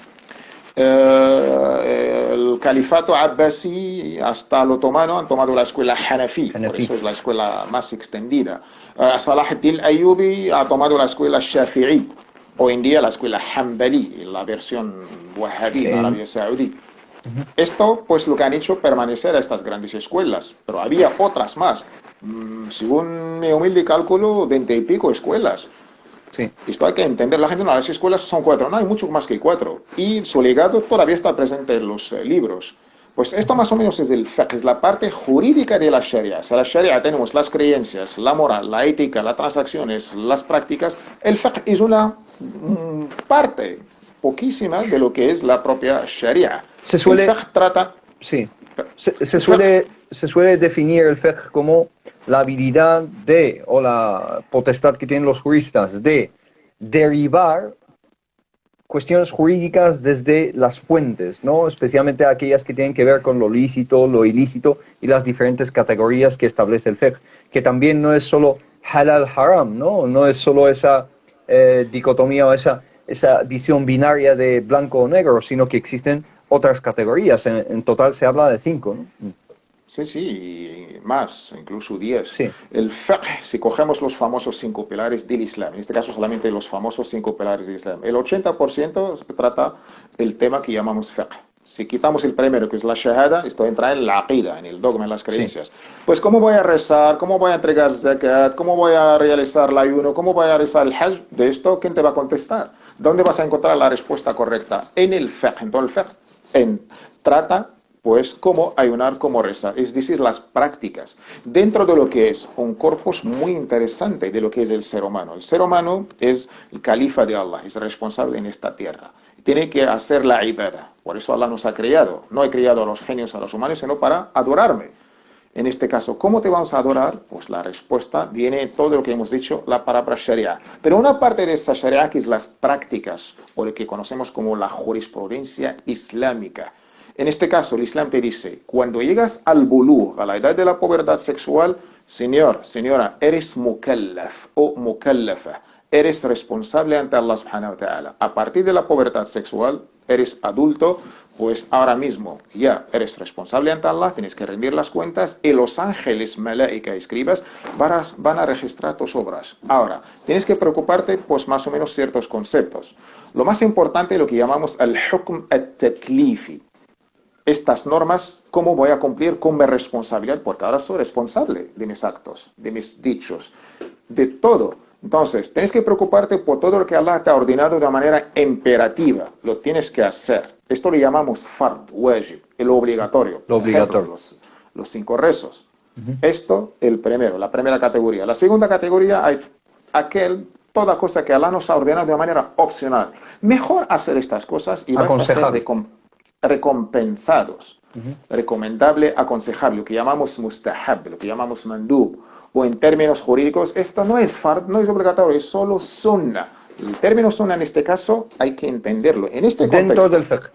El califato abbasí hasta el otomano han tomado la escuela Hanafi, por Hanafi. eso es la escuela más extendida. Salah ad-Din Ayyubi ha tomado la escuela Shafi'i, hoy en día la escuela Hanbali, la versión Wahhabi Sí. en Arabia Saudí. Esto, pues, lo que han hecho permanecer a estas grandes escuelas, pero había otras más. Según mi humilde cálculo, 20 y pico escuelas. Sí, Esto hay que entender. La gente no, las escuelas son 4, no, hay mucho más que 4. Y su legado todavía está presente en los libros. Pues esto más o menos es el fiqh, es la parte jurídica de la sharia. Si en la sharia tenemos las creencias, la moral, la ética, las transacciones, las prácticas, el fiqh es una parte poquísima de lo que es la propia sharia. se suele, El fiqh trata... sí, el fiqh se suele definir el fiqh como la habilidad de, o la potestad que tienen los juristas de derivar cuestiones jurídicas desde las fuentes, ¿no? Especialmente aquellas que tienen que ver con lo lícito, lo ilícito y las diferentes categorías que establece el fiqh, que también no es solo halal haram, ¿no? No es solo esa dicotomía o esa visión binaria de blanco o negro, sino que existen otras categorías. En total se habla de 5, ¿no? Sí, sí, y más, incluso 10. Sí, El fiqh, si cogemos los famosos 5 pilares del Islam, en este caso solamente los famosos 5 pilares del Islam, el 80% trata el tema que llamamos fiqh. Si quitamos el primero, que es la shahada, esto entra en la aqida, en el dogma, en las creencias. Pues, ¿cómo voy a rezar? ¿Cómo voy a entregar zakat? ¿Cómo voy a realizar el ayuno? ¿Cómo voy a realizar el hajj? De esto, ¿quién te va a contestar? ¿Dónde vas a encontrar la respuesta correcta? En el fiqh. Entonces, el fiqh trata pues cómo ayunar, cómo rezar, es decir, las prácticas, dentro de lo que es un corpus muy interesante de lo que es el ser humano. El ser humano es el califa de Allah, es responsable en esta tierra, tiene que hacer la ibadah, por eso Allah nos ha creado, no he creado a los genios, a los humanos, sino para adorarme. En este caso, ¿cómo te vamos a adorar? Pues la respuesta viene en todo lo que hemos dicho, la palabra sharia. Pero una parte de esta sharia que es las prácticas, o lo que conocemos como la jurisprudencia islámica. En este caso, el Islam te dice, cuando llegas al bulugh, a la edad de la pubertad sexual, señor, señora, eres mukallaf o mukallafa, eres responsable ante Allah subhanahu wa ta'ala. A partir de la pubertad sexual, eres adulto, pues ahora mismo ya eres responsable ante Allah, tienes que rendir las cuentas y los ángeles, malaika y escribas van a registrar tus obras. Ahora, tienes que preocuparte pues más o menos ciertos conceptos. Lo más importante es lo que llamamos el hukm at-taklifi. Estas normas, ¿cómo voy a cumplir con mi responsabilidad? Porque ahora soy responsable de mis actos, de mis dichos, de todo. Entonces, tienes que preocuparte por todo lo que Allah te ha ordenado de manera imperativa. Lo tienes que hacer. Esto lo llamamos fard, wajib, el obligatorio. Lo obligatorio. Los 5 rezos. Esto, el primero, la primera categoría. La segunda categoría, hay toda cosa que Allah nos ha ordenado de manera opcional. Mejor hacer estas cosas y vas a ser recompensados. Recomendable, aconsejable, lo que llamamos mustahab, lo que llamamos mandub, o en términos jurídicos, esto no es fard, no es obligatorio, es solo sunna. El término sunna en este caso hay que entenderlo. En este dentro contexto, del fiqh.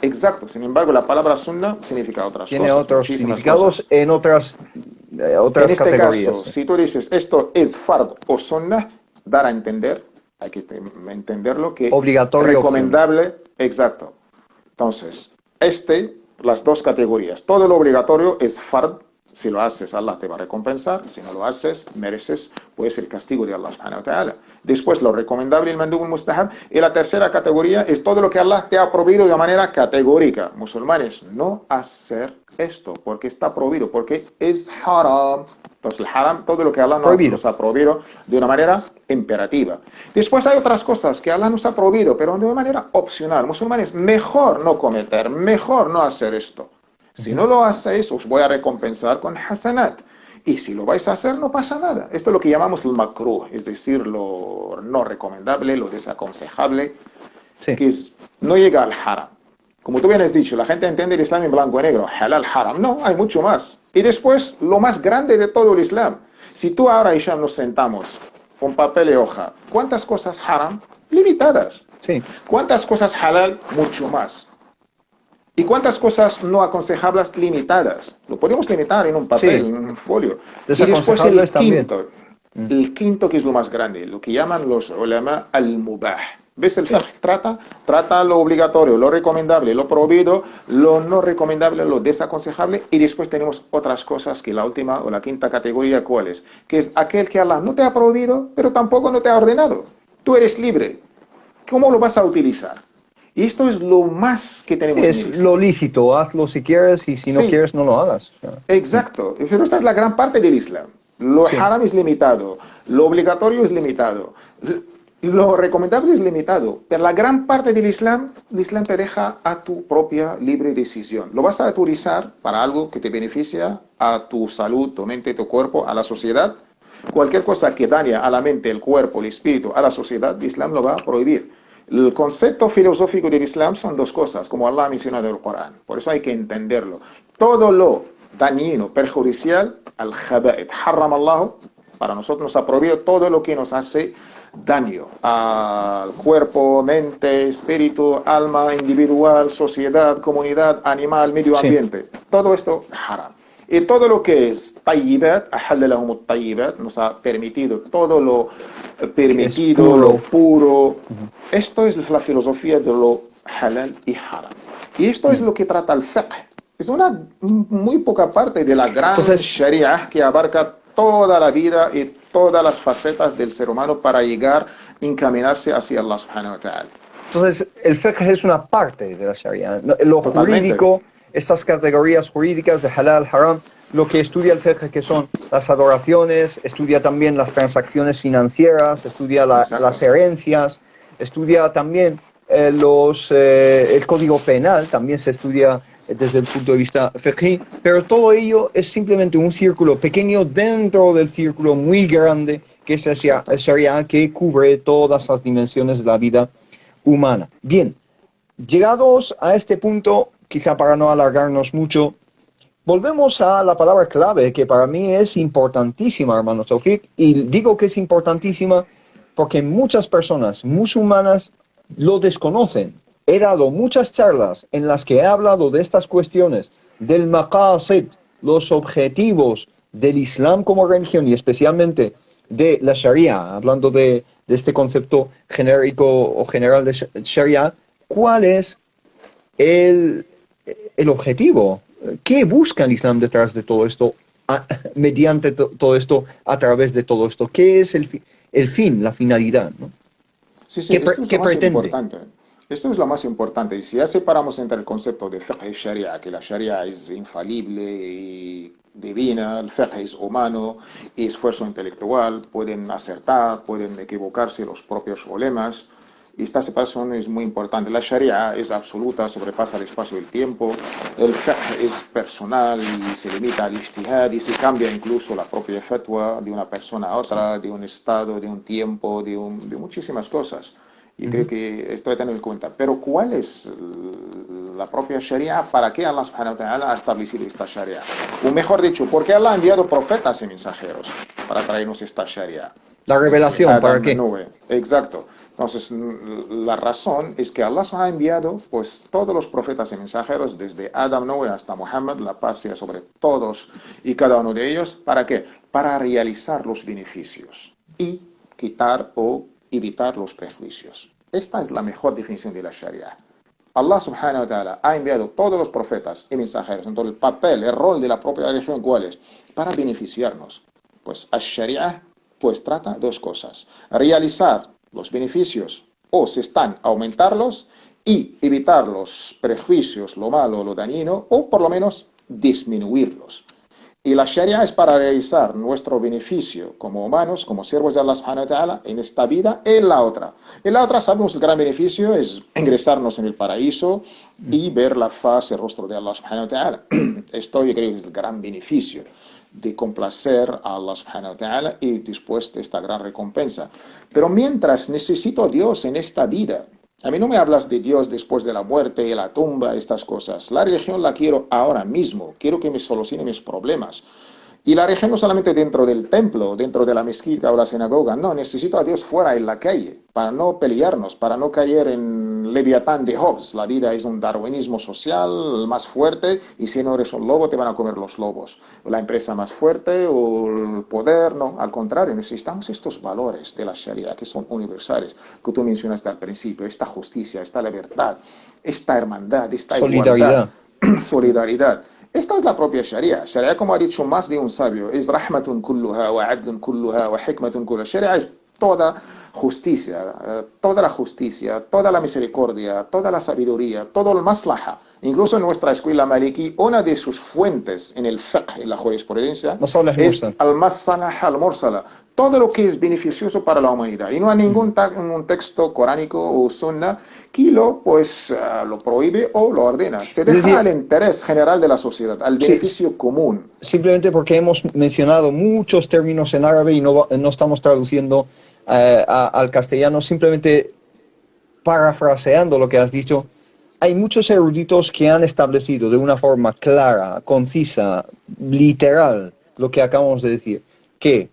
Exacto, sin embargo la palabra sunna significa otras Tiene cosas. otros significados cosas. en otras En este categorías. caso, si tú dices esto es fard o sunna, dar a entender, hay que entenderlo que Obligatorio, recomendable, exacto. Entonces, las dos categorías. Todo lo obligatorio es fard. Si lo haces, Allah te va a recompensar. Si no lo haces, mereces pues el castigo de Allah subhanahu wa ta'ala. Después, lo recomendable, el mandub, el mustahab. Y la tercera categoría es todo lo que Allah te ha prohibido de manera categórica. Musulmanes, no hacer esto, porque está prohibido, porque es haram. Entonces, el haram, todo lo que Allah nos ha prohibido de una manera imperativa. Después hay otras cosas que Allah nos ha prohibido, pero de una manera opcional. Musulmanes, mejor no cometer, mejor no hacer esto. Si no lo hacéis, os voy a recompensar con hasanat. Y si lo vais a hacer, no pasa nada. Esto es lo que llamamos el makruh, es decir, lo no recomendable, lo desaconsejable, que no llega al haram. Como tú bien has dicho, la gente entiende el Islam en blanco y negro, halal, haram. No, hay mucho más. Y después, lo más grande de todo el Islam. Si tú ahora y yo nos sentamos con papel y hoja, ¿cuántas cosas haram? Limitadas. Sí. ¿Cuántas cosas halal? Mucho más. ¿Y cuántas cosas no aconsejables limitadas? Lo podemos limitar en un papel, en un folio. Y después el quinto, que es lo más grande, lo que llaman los ulama al-mubah. ¿Ves? El fiqh trata lo obligatorio, lo recomendable, lo prohibido, lo no recomendable, lo desaconsejable. Y después tenemos otras cosas que la última o la quinta categoría, ¿cuál es? Que es aquel que Allah no te ha prohibido, pero tampoco no te ha ordenado. Tú eres libre. ¿Cómo lo vas a utilizar? Y esto es lo más que tenemos en el Islam. Es lo lícito, hazlo si quieres y si no quieres no lo hagas. Exacto, pero esta es la gran parte del Islam. Lo haram es limitado, lo obligatorio es limitado, lo recomendable es limitado, pero la gran parte del Islam, el Islam te deja a tu propia libre decisión. Lo vas a utilizar para algo que te beneficia a tu salud, tu mente, tu cuerpo, a la sociedad. Cualquier cosa que daña a la mente, el cuerpo, el espíritu, a la sociedad, el Islam lo va a prohibir. El concepto filosófico del Islam son dos cosas, como Allah ha mencionado en el Corán. Por eso hay que entenderlo. Todo lo dañino, perjudicial, al-khaba'ith, haram Allah, para nosotros nos ha prohibido todo lo que nos hace daño al cuerpo, mente, espíritu, alma, individual, sociedad, comunidad, animal, medio ambiente. Todo esto haram. Y todo lo que es tayyibat, ahalla lahum at-tayyibat, nos ha permitido todo lo permitido, lo puro. Esto es la filosofía de lo halal y haram. Y esto es lo que trata el fiqh. Es una muy poca parte de la gran sharia que abarca toda la vida y todas las facetas del ser humano para llegar, encaminarse hacia Allah subhanahu wa ta'ala. Entonces, el fiqh es una parte de la sharia. Lo jurídico, estas categorías jurídicas de halal, haram, lo que estudia el fiqh, que son las adoraciones, estudia también las transacciones financieras, estudia las herencias, estudia también el código penal, también se estudia desde el punto de vista fiqhi, pero todo ello es simplemente un círculo pequeño dentro del círculo muy grande que es el sharia, que cubre todas las dimensiones de la vida humana. Bien, llegados a este punto, quizá para no alargarnos mucho, volvemos a la palabra clave que para mí es importantísima, hermano Taufik, y digo que es importantísima porque muchas personas musulmanas lo desconocen. He dado muchas charlas en las que he hablado de estas cuestiones, del maqasid, los objetivos del Islam como religión y especialmente de la Sharia, hablando de este concepto genérico o general de Sharia. ¿Cuál es el, el objetivo? ¿Qué busca el Islam detrás de todo esto, mediante todo esto, a través de todo esto? ¿Qué es el fin, la finalidad, ¿no? Sí, sí, esto es ¿Qué lo más pretende? importante. Esto es lo más importante. Y si ya separamos entre el concepto de fiqh y sharia, que la sharia es infalible y divina, el fiqh es humano y esfuerzo intelectual, pueden acertar, pueden equivocarse los propios ulemas. Y esta separación es muy importante. La sharia es absoluta, sobrepasa el espacio y el tiempo. El fiqh es personal y se limita al ijtihad y se cambia incluso la propia fatwa de una persona a otra, de un estado, de un tiempo, de muchísimas cosas. Y creo Ujú. que esto hay que tener en cuenta. Pero ¿cuál es la propia Sharia? ¿Para qué Allah subhanahu wa ta'ala ha establecido esta Sharia? O mejor dicho, ¿por qué Allah ha enviado profetas y mensajeros para traernos esta Sharia? La Desde revelación, ¿para Adam, qué? Noé. Exacto. Entonces, la razón es que Allah ha enviado pues todos los profetas y mensajeros, desde Adam, Noé hasta Muhammad, la paz sea sobre todos y cada uno de ellos. ¿Para qué? Para realizar los beneficios y quitar o evitar los prejuicios. Esta es la mejor definición de la Sharia. Allah subhanahu wa ta'ala ha enviado todos los profetas y mensajeros. Entonces, el papel, el rol de la propia religión, ¿cuál es? Para beneficiarnos. Pues, la Sharia pues trata dos cosas. Realizar los beneficios o si están, aumentarlos y evitar los prejuicios, lo malo, lo dañino, o por lo menos disminuirlos. Y la Sharia es para realizar nuestro beneficio como humanos, como siervos de Allah subhanahu wa ta'ala, en esta vida y en la otra. En la otra sabemos el gran beneficio es ingresarnos en el paraíso y ver la faz, el rostro de Allah subhanahu wa ta'ala. Esto yo creo que es el gran beneficio de complacer a Allah subhanahu wa ta'ala y después de esta gran recompensa. Pero mientras necesito a Dios en esta vida, a mí no me hablas de Dios después de la muerte, la tumba, estas cosas. La religión la quiero ahora mismo. Quiero que me solucione mis problemas. Y la religión no solamente dentro del templo, dentro de la mezquita o la sinagoga. No, necesito a Dios fuera en la calle, para no pelearnos, para no caer en Leviatán de Hobbes. La vida es un darwinismo social más fuerte y si no eres un lobo te van a comer los lobos. La empresa más fuerte o el poder, no. Al contrario, necesitamos estos valores de la Sharia que son universales, que tú mencionaste al principio. Esta justicia, esta libertad, esta hermandad, esta igualdad, Solidaridad. solidaridad. Esta es la propia Sharia. Sharia, como ha dicho más de un sabio, es rahmatun kulluha wa adlun kulluha wa hikmatun kulluha. Sharia es toda justicia, toda la justicia, toda la misericordia, toda la sabiduría, todo el maslaha. Incluso en nuestra escuela maliki, una de sus fuentes en el fiqh, en la jurisprudencia, Masalih es Mursal. al-masalah al-mursala. Todo lo que es beneficioso para la humanidad. Y no hay ningún un texto coránico o sunna que lo prohíbe o lo ordena. Se Es deja al decir, interés general de la sociedad, al sí, beneficio común. simplemente porque hemos mencionado muchos términos en árabe y no estamos traduciendo al castellano, simplemente parafraseando lo que has dicho, hay muchos eruditos que han establecido de una forma clara, concisa, literal, lo que acabamos de decir, que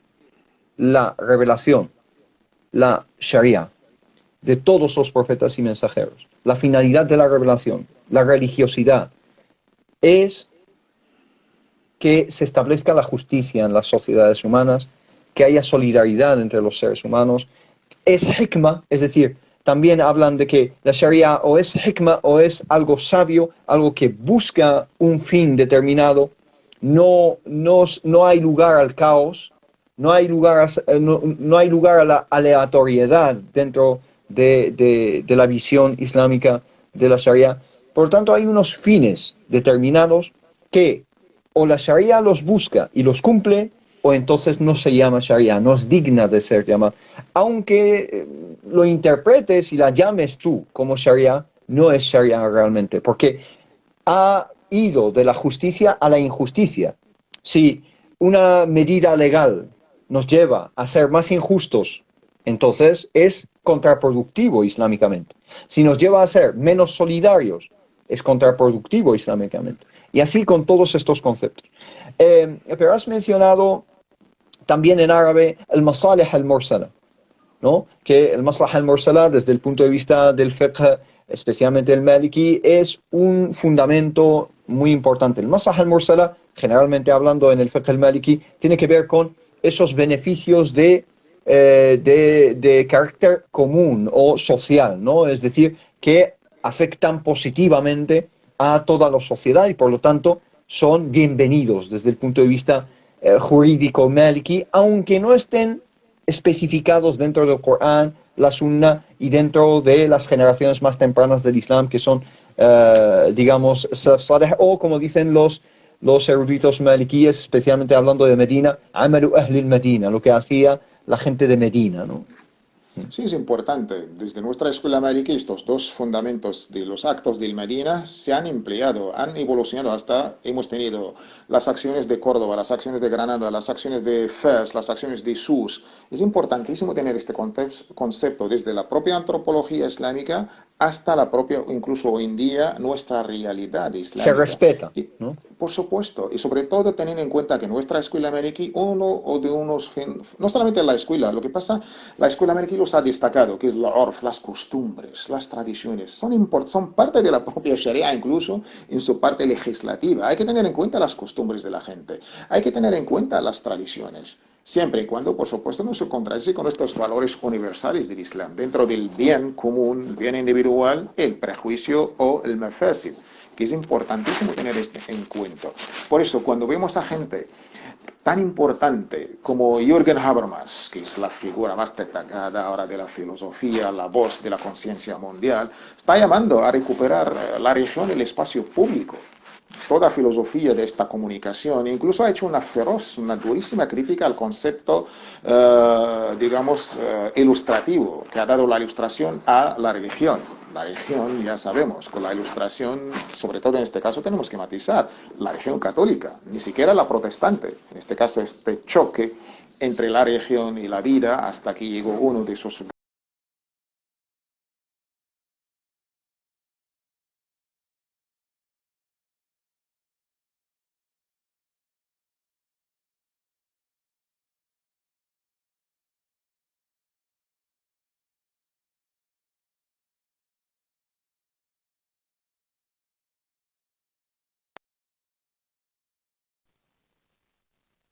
la revelación, la Sharia, de todos los profetas y mensajeros, la finalidad de la revelación, la religiosidad, es que se establezca la justicia en las sociedades humanas, que haya solidaridad entre los seres humanos. Es hikmah, es decir, también hablan de que la Sharia o es hikmah o es algo sabio, algo que busca un fin determinado. No hay lugar al caos, no hay lugar a la aleatoriedad dentro de la visión islámica de la Sharia. Por lo tanto, hay unos fines determinados que o la Sharia los busca y los cumple, o entonces no se llama Sharia, no es digna de ser llamada. Aunque lo interpretes y la llames tú como Sharia, no es Sharia realmente, porque ha ido de la justicia a la injusticia. Si una medida legal nos lleva a ser más injustos, entonces es contraproductivo islámicamente. Si nos lleva a ser menos solidarios, es contraproductivo islámicamente. Y así con todos estos conceptos. Pero has mencionado también en árabe el masalih al-mursala, ¿no? Que el maslahah al-mursala, desde el punto de vista del fiqh, especialmente el maliki, es un fundamento muy importante. El maslahah al-mursala, generalmente hablando en el fiqh al-maliki, tiene que ver con esos beneficios de carácter común o social, ¿no? Es decir, que afectan positivamente a toda la sociedad y por lo tanto son bienvenidos desde el punto de vista jurídico maliki, aunque no estén especificados dentro del Corán, la Sunna y dentro de las generaciones más tempranas del Islam, que son, digamos, salaf salih, o como dicen los eruditos malikíes, especialmente hablando de Medina, amalu ahli Medina, lo que hacía la gente de Medina, ¿no? Sí, es importante. Desde nuestra escuela maliki, estos dos fundamentos de los actos del Medina se han empleado, han evolucionado hasta hemos tenido las acciones de Córdoba, las acciones de Granada, las acciones de Fez, las acciones de Sus. Es importantísimo tener este concepto desde la propia antropología islámica hasta la propia, incluso hoy en día, nuestra realidad Se islámica. respeta, Y, ¿no? por supuesto, y sobre todo tener en cuenta que nuestra escuela maliki, no solamente la escuela, lo que pasa, la escuela maliki los ha destacado, que es la orf, las costumbres, las tradiciones, son parte de la propia Sharia, incluso en su parte legislativa. Hay que tener en cuenta las costumbres de la gente, hay que tener en cuenta las tradiciones. Siempre y cuando, por supuesto, no se contradice con estos valores universales del Islam, dentro del bien común, el bien individual, el prejuicio o el mafasid, que es importantísimo tener esto en cuenta. Por eso, cuando vemos a gente tan importante como Jürgen Habermas, que es la figura más destacada ahora de la filosofía, la voz de la conciencia mundial, está llamando a recuperar la religión y el espacio público. Toda filosofía de esta comunicación, incluso ha hecho una feroz, una durísima crítica al concepto, digamos, ilustrativo, que ha dado la ilustración a la religión. La religión, ya sabemos, con la ilustración, sobre todo en este caso, tenemos que matizar la religión católica, ni siquiera la protestante. En este caso, este choque entre la religión y la vida, hasta que llegó uno de sus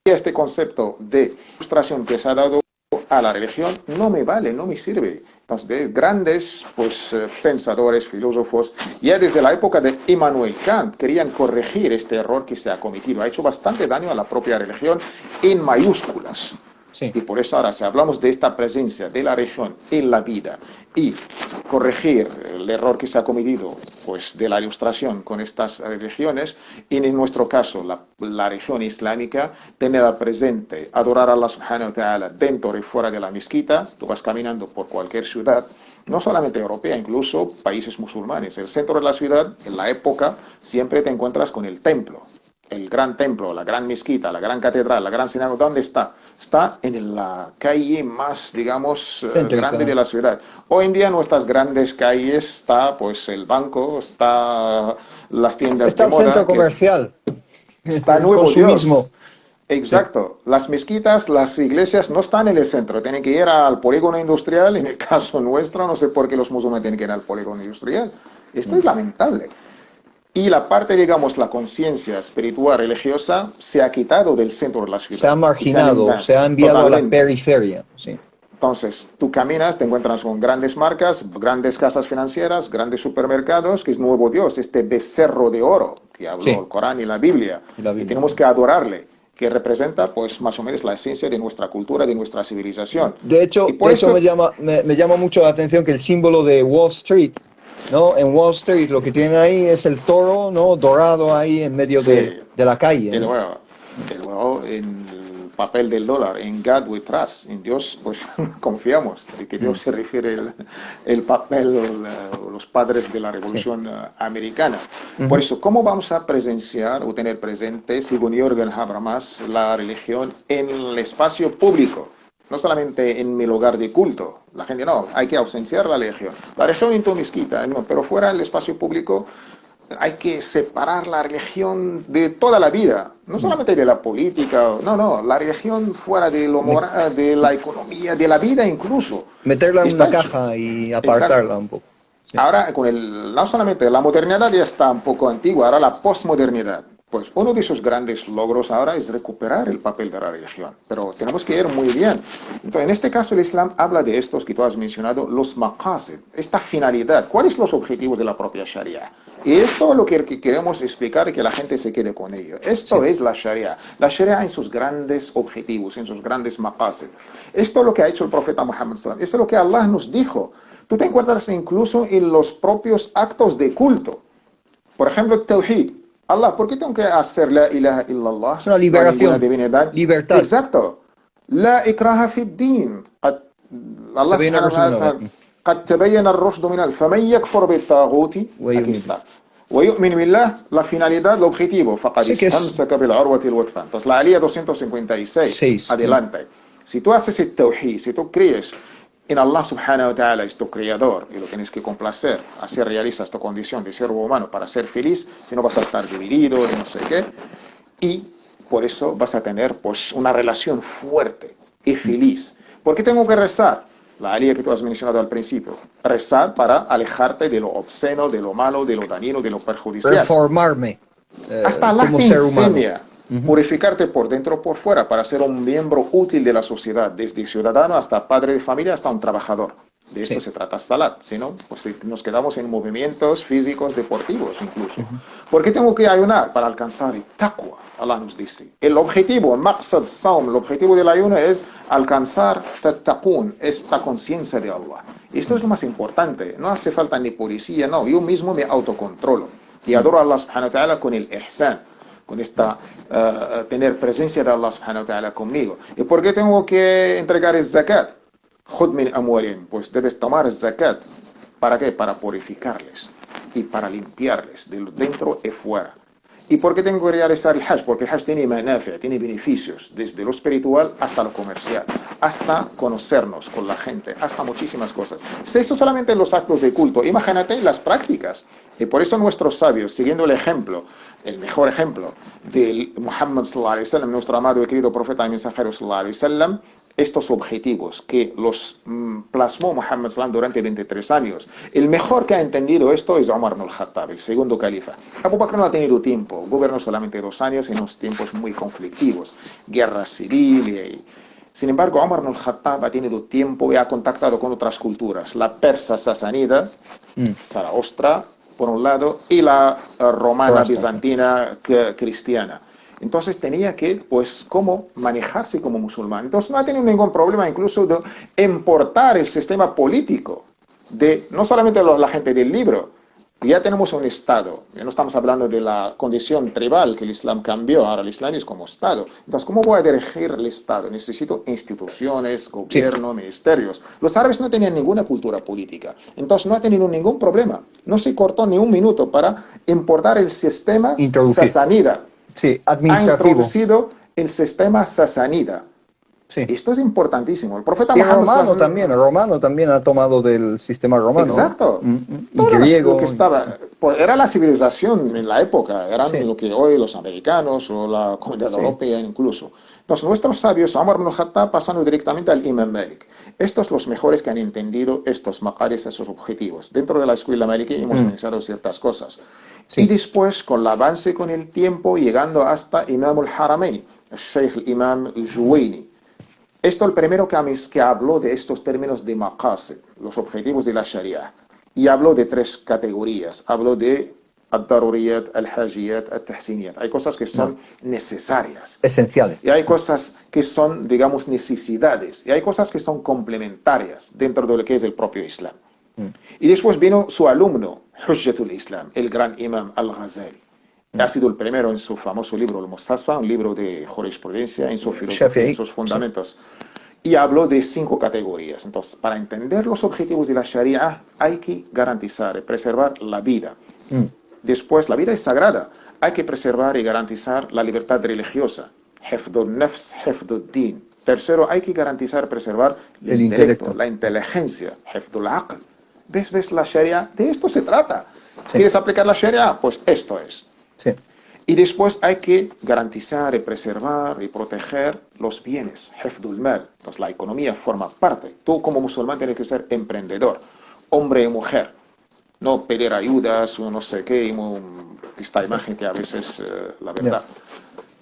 este concepto de ilustración que se ha dado a la religión no me vale, no me sirve. Entonces, grandes pensadores, filósofos, ya desde la época de Immanuel Kant, querían corregir este error que se ha cometido. Ha hecho bastante daño a la propia religión en mayúsculas. Sí. Y por eso ahora, si hablamos de esta presencia de la religión en la vida y corregir el error que se ha cometido pues, de la ilustración con estas religiones, y en nuestro caso la religión islámica, tenerla presente, adorar a Allah subhanahu wa ta'ala dentro y fuera de la mezquita, tú vas caminando por cualquier ciudad, no solamente europea, incluso países musulmanes, el centro de la ciudad, en la época, siempre te encuentras con el templo. El gran templo, la gran mezquita, la gran catedral, la gran sinagoga, ¿dónde está? Está en la calle más, digamos, grande de la ciudad. Hoy en día en nuestras grandes calles está pues el banco, está las tiendas Está de el moda. centro comercial. Está El Nuevo consumismo. Dios. Exacto. Sí. Las mezquitas, las iglesias no están en el centro, tienen que ir al polígono industrial. En el caso nuestro, no sé por qué los musulmanes tienen que ir al polígono industrial. Esto es lamentable. Y la parte, digamos, la conciencia espiritual religiosa se ha quitado del centro de la ciudad. Se ha marginado, se ha enviado totalmente a la periferia. Sí. Entonces, tú caminas, te encuentras con grandes marcas, grandes casas financieras, grandes supermercados, que es Nuevo Dios, este becerro de oro que habló el Corán y la Biblia. Y tenemos que adorarle, que representa, pues, más o menos la esencia de nuestra cultura, de nuestra civilización. De hecho, me llama mucho la atención que el símbolo de Wall Street, ¿no? En Wall Street lo que tienen ahí es el toro, ¿no? Dorado ahí en medio de la calle. ¿No? Y luego en el papel del dólar, en God we trust, en Dios pues confiamos, de que Dios se refiere el papel, los padres de la Revolución Americana. Por eso, ¿cómo vamos a presenciar o tener presente, según Jürgen Habermas, la religión en el espacio público? No solamente en mi lugar de culto. La gente no, hay que ausenciar la religión. La religión en tu mezquita, no, pero fuera del espacio público hay que separar la religión de toda la vida, no solamente de la política, no, la religión fuera de lo moral, de la economía, de la vida incluso. Meterla en Está una hecho. caja y Exacto. apartarla un poco. Sí. Ahora, no solamente la modernidad ya está un poco antigua, ahora la posmodernidad. Pues uno de sus grandes logros ahora es recuperar el papel de la religión. Pero tenemos que ir muy bien. Entonces, en este caso, el Islam habla de estos que tú has mencionado, los maqasid, esta finalidad. ¿Cuáles son los objetivos de la propia Sharia? Y esto es lo que queremos explicar y que la gente se quede con ello. Esto es la Sharia. La Sharia en sus grandes objetivos, en sus grandes maqasid. Esto es lo que ha hecho el profeta Muhammad sallallahu alaihi wasallam. Esto es lo que Allah nos dijo. Tú te encuentras incluso en los propios actos de culto. Por ejemplo, el Tawhid. Allah, ¿por qué tengo que hacer la ilaha illallah? Es una No hay ninguna liberación, divinidad. libertad. Exacto. La ikraha fi din. Allah تبين subhanahu الرشد wa من ta'ala. الغي قد تبين الرشد من فمن يكفر بالطاغوت. Aquí ويؤمن está. ويؤمن بالله, la finalidad, el objetivo. فقد Sí que es استمسك بالعروة الوثقى. Entonces, la alía 256. 6. Adelante. Si tú haces el tawhid, si tú crees en Allah subhanahu wa ta'ala es tu creador y lo tienes que complacer, hacer realizas tu condición de ser humano para ser feliz, si no vas a estar dividido y no sé qué, y por eso vas a tener pues una relación fuerte y feliz. ¿Por qué tengo que rezar? La alía que tú has mencionado al principio. Rezar para alejarte de lo obsceno, de lo malo, de lo dañino, de lo perjudicial. reformarme Hasta Allah como te ser humano. enseña purificarte por dentro o por fuera para ser un miembro útil de la sociedad, desde ciudadano hasta padre de familia hasta un trabajador. De esto Sí. se trata Salat, si no, pues nos quedamos en movimientos físicos, deportivos incluso. ¿Por qué tengo que ayunar? Para alcanzar el taqwa, Allah nos dice. El objetivo, el maqsad saum, el objetivo del ayuno es alcanzar tattaqun, esta conciencia de Allah. Y esto es lo más importante, no hace falta ni policía, no, yo mismo me autocontrolo y adoro a Allah subhanahu wa ta'ala con el ihsan, con esta tener presencia de Allah subhanahu wa ta'ala conmigo. ¿Y por qué tengo que entregar el zakat? Khud min amwalihim, pues debes tomar el zakat. ¿Para qué? Para purificarles y para limpiarles de dentro y fuera. ¿Y por qué tengo que realizar el Hajj? Porque el Hajj tiene manafi', tiene beneficios, desde lo espiritual hasta lo comercial, hasta conocernos con la gente, hasta muchísimas cosas. Eso solamente en los actos de culto. Imagínate las prácticas. Y por eso nuestros sabios, siguiendo el ejemplo, el mejor ejemplo de Muhammad sallallahu alaihi wasallam, nuestro amado y querido profeta y mensajero sallallahu alaihi wasallam, estos objetivos que los plasmó Muhammad sallam durante 23 años. El mejor que ha entendido esto es Umar ibn al-Khattab, el segundo califa. Abu Bakr no ha tenido tiempo, gobernó solamente 2 años en unos tiempos muy conflictivos, guerra civil y... Sin embargo, Umar ibn al-Khattab ha tenido tiempo y ha contactado con otras culturas, la persa sasánida, Zaraostra, por un lado, y la romana bizantina cristiana. Entonces tenía que, pues, cómo manejarse como musulmán. Entonces no ha tenido ningún problema incluso de importar el sistema político de, no solamente la gente del libro, ya tenemos un Estado, ya no estamos hablando de la condición tribal que el Islam cambió, ahora el Islam es como Estado. Entonces, ¿cómo voy a dirigir el Estado? Necesito instituciones, gobierno, ministerios. Los árabes no tenían ninguna cultura política, entonces no ha tenido ningún problema. No se cortó ni un minuto para importar el sistema sasánida. Sí, Ha administrativo. introducido el sistema sasánida. Sí. Esto es importantísimo. El profeta Y Muhammad el romano también ha tomado del sistema romano. Exacto. Y Todo griego. lo que estaba, pues, era la civilización en la época, eran lo que hoy los americanos o la comunidad europea incluso. Entonces nuestros sabios, Umar ibn al-Khattab, pasando directamente al Imam Malik. Estos los mejores que han entendido estos maqaris, esos objetivos. Dentro de la escuela maliki hemos mencionado ciertas cosas. Y después, con el avance con el tiempo, llegando hasta Imam al-Haramain, el Sheikh Imam al-Juwayni. Esto el primero que habló de estos términos de maqasid, los objetivos de la Sharia. Y habló de 3 categorías. Habló de al-daruriyat, al-hajiyat, al-tahsiniyat. Hay cosas que son necesarias. Esenciales. Y hay cosas que son, digamos, necesidades. Y hay cosas que son complementarias dentro de lo que es el propio Islam. Y después vino su alumno, Hujjatul Islam, el gran imam al-Ghazali. Ha sido el primero en su famoso libro, el Mustasfa, un libro de jurisprudencia, en su filosofía, en sus fundamentos. Y habló de 5 categorías. Entonces, para entender los objetivos de la Sharia, hay que garantizar y preservar la vida. Después, la vida es sagrada. Hay que preservar y garantizar la libertad religiosa. Hifdul nafs, hifdul din. Tercero, hay que garantizar y preservar el intelecto, la inteligencia. Hifdul aql. ¿Ves la Sharia? De esto se trata. Sí. ¿Quieres aplicar la Sharia? Pues esto es. Sí. Y después hay que garantizar y preservar y proteger los bienes, hifdul mal. Pues la economía forma parte. Tú como musulmán tienes que ser emprendedor, hombre y mujer. No pedir ayudas o no sé qué, esta imagen que a veces la verdad.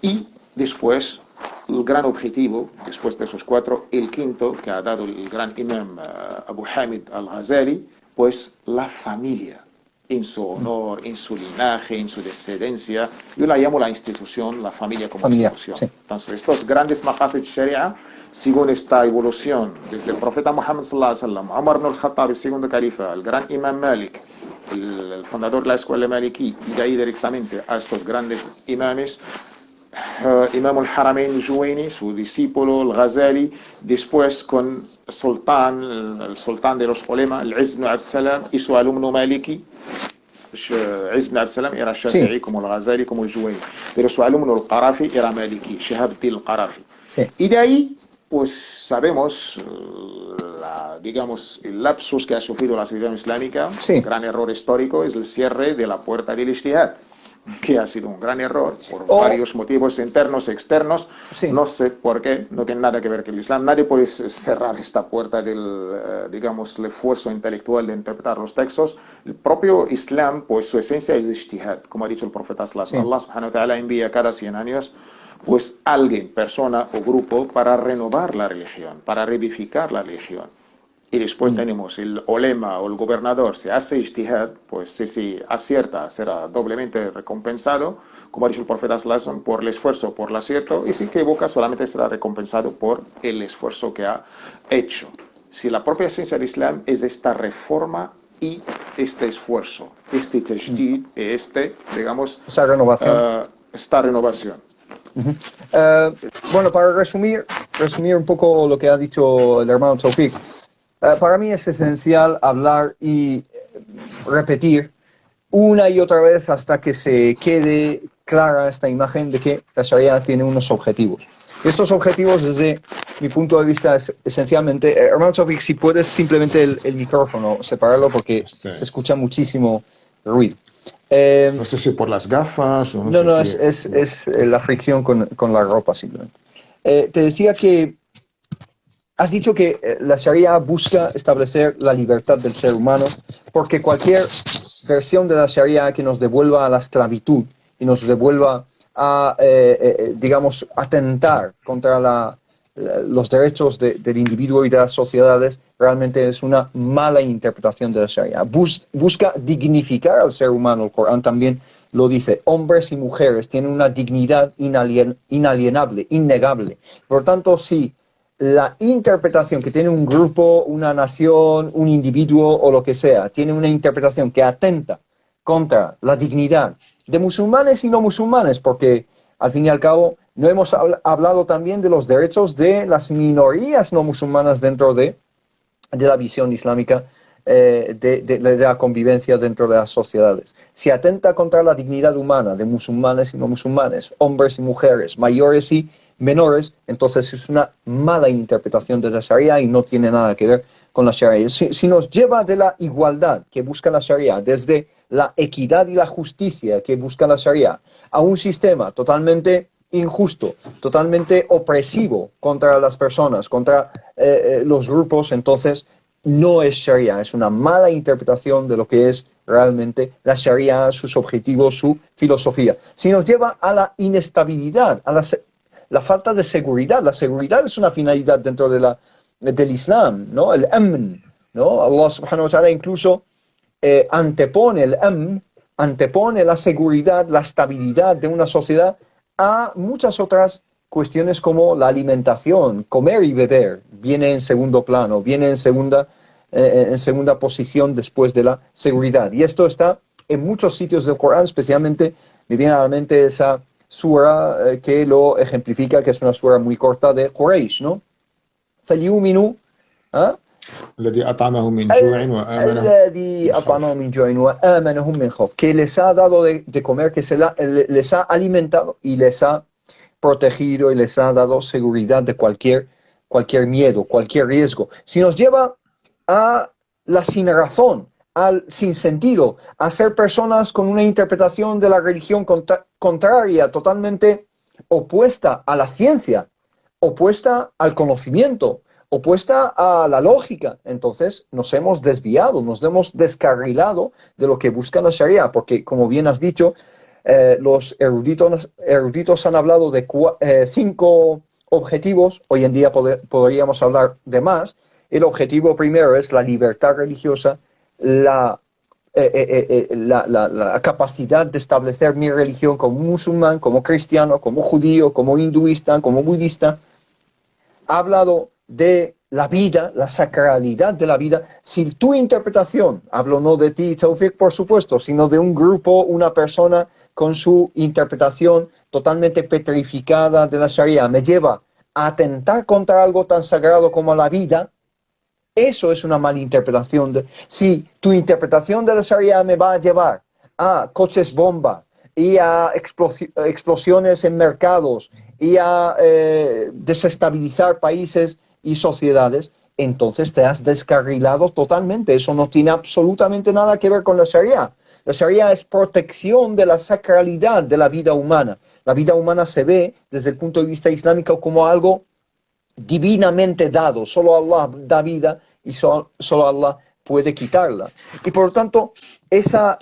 Y después, el gran objetivo, después de esos cuatro, el quinto que ha dado el gran imam Abu Hamid al-Ghazali, pues la familia, en su honor, en su linaje, en su descendencia. Yo la llamo la institución, la familia como institución. Sí. Entonces, estos grandes maqasid sharia, según esta evolución, desde el profeta Muhammad sallallahu alaihi wasallam, Umar ibn al-Khattab, el segundo califa, el gran imam Malik, el fundador de la escuela maliki, y de ahí directamente a estos grandes imames, Imam al-Haramain al-Juwayni, su discípulo, el Ghazali, después con el sultán de los ulema, el Izz ibn Abd Salam, y su alumno maliki. Izz ibn Abd Salam era Shafi'i, como el Ghazali, como el Juwayni, pero su alumno, el Qarafi, era maliki, Shihab al-Din al-Qarafi. Sí. Y de ahí, pues sabemos, digamos, el lapsus que ha sufrido la civilización islámica, Sí. gran error histórico, es el cierre de la puerta del ijtihad, que ha sido un gran error por Oh. varios motivos internos y externos. Sí. No sé por qué, no tiene nada que ver con el Islam. Nadie puede cerrar esta puerta del, digamos, el esfuerzo intelectual de interpretar los textos. El propio Islam, pues su esencia es ijtihad, como ha dicho el profeta sallallahu alaihi wasallam. Allah subhanahu wa ta'ala envía cada 100 años pues alguien, persona o grupo para renovar la religión, para revivificar la religión. Y después tenemos el olema o el gobernador, se hace ijtihad, pues si acierta, será doblemente recompensado, como ha dicho el profeta sallallahu alaihi wasallam, por el esfuerzo, por el acierto, y si se equivoca, solamente será recompensado por el esfuerzo que ha hecho. Si la propia esencia del Islam es esta reforma y este esfuerzo, este tajdid, digamos, Esa renovación. esta renovación. Bueno, para resumir un poco lo que ha dicho el hermano Tawfiq, para mí es esencial hablar y repetir una y otra vez hasta que se quede clara esta imagen de que la Sharia tiene unos objetivos. Y estos objetivos, desde mi punto de vista, es esencialmente... hermano Tawfiq, si puedes simplemente el micrófono, separarlo porque se escucha muchísimo ruido. No sé si por las gafas o No, sé si... es la fricción con la ropa simplemente. Te decía que has dicho que la Sharia busca establecer la libertad del ser humano porque cualquier versión de la Sharia que nos devuelva a la esclavitud y nos devuelva a, digamos, atentar contra los derechos del individuo y de las sociedades, realmente es una mala interpretación de la Sharia. Busca dignificar al ser humano. El Corán también lo dice. Hombres y mujeres tienen una dignidad inalienable, innegable. Por lo tanto, si la interpretación que tiene un grupo, una nación, un individuo o lo que sea, tiene una interpretación que atenta contra la dignidad de musulmanes y no musulmanes, porque al fin y al cabo no hemos hablado también de los derechos de las minorías no musulmanas dentro de la visión islámica, de la convivencia dentro de las sociedades. Si atenta contra la dignidad humana de musulmanes y no musulmanes, hombres y mujeres, mayores y menores, entonces es una mala interpretación de la Sharia y no tiene nada que ver con la Sharia. Si nos lleva de la igualdad que busca la Sharia, desde la equidad y la justicia que busca la Sharia, a un sistema totalmente injusto, totalmente opresivo contra las personas, contra los grupos, entonces no es Sharia, es una mala interpretación de lo que es realmente la Sharia, sus objetivos, su filosofía. Si nos lleva a la inestabilidad, a la falta de seguridad. La seguridad es una finalidad dentro del Islam, ¿no? El amn, ¿no? Allah subhanahu wa ta'ala incluso antepone el amn, antepone la seguridad, la estabilidad de una sociedad a muchas otras cuestiones como la alimentación, comer y beber, viene en segundo plano, viene en segunda posición después de la seguridad. Y esto está en muchos sitios del Corán, especialmente me viene a la mente esa sura que lo ejemplifica, que es una sura muy corta de Quraysh, ¿no? فَلْيُؤْمِنُوا الذي أطعمهم من جوع وآمنهم الذي أطعمهم من جوع وآمنهم من خوف, que les ha dado de comer, que les ha alimentado y les ha protegido y les ha dado seguridad de cualquier miedo, cualquier riesgo. Si nos lleva a la sinrazón, al sinsentido, a ser personas con una interpretación de la religión contraria, totalmente opuesta a la ciencia, opuesta al conocimiento, opuesta a la lógica. Entonces nos hemos desviado, nos hemos descarrilado de lo que busca la Sharia, porque como bien has dicho, los eruditos han hablado de 5 objetivos. Hoy en día podríamos hablar de más. El objetivo primero es la libertad religiosa, la capacidad de establecer mi religión como musulmán, como cristiano, como judío, como hinduista, como budista. Ha hablado de la vida, la sacralidad de la vida. Si tu interpretación, hablo no de ti, Taufik, por supuesto, sino de un grupo, una persona con su interpretación totalmente petrificada de la Sharia, me lleva a atentar contra algo tan sagrado como la vida, eso es una mala interpretación. Si tu interpretación de la Sharia me va a llevar a coches bomba y a explosiones en mercados y a desestabilizar países y sociedades, entonces te has descarrilado totalmente. Eso no tiene absolutamente nada que ver con la Sharia. La Sharia es protección de la sacralidad de la vida humana. La vida humana se ve desde el punto de vista islámico como algo divinamente dado. Solo Allah da vida y solo Allah puede quitarla. Y por lo tanto, esa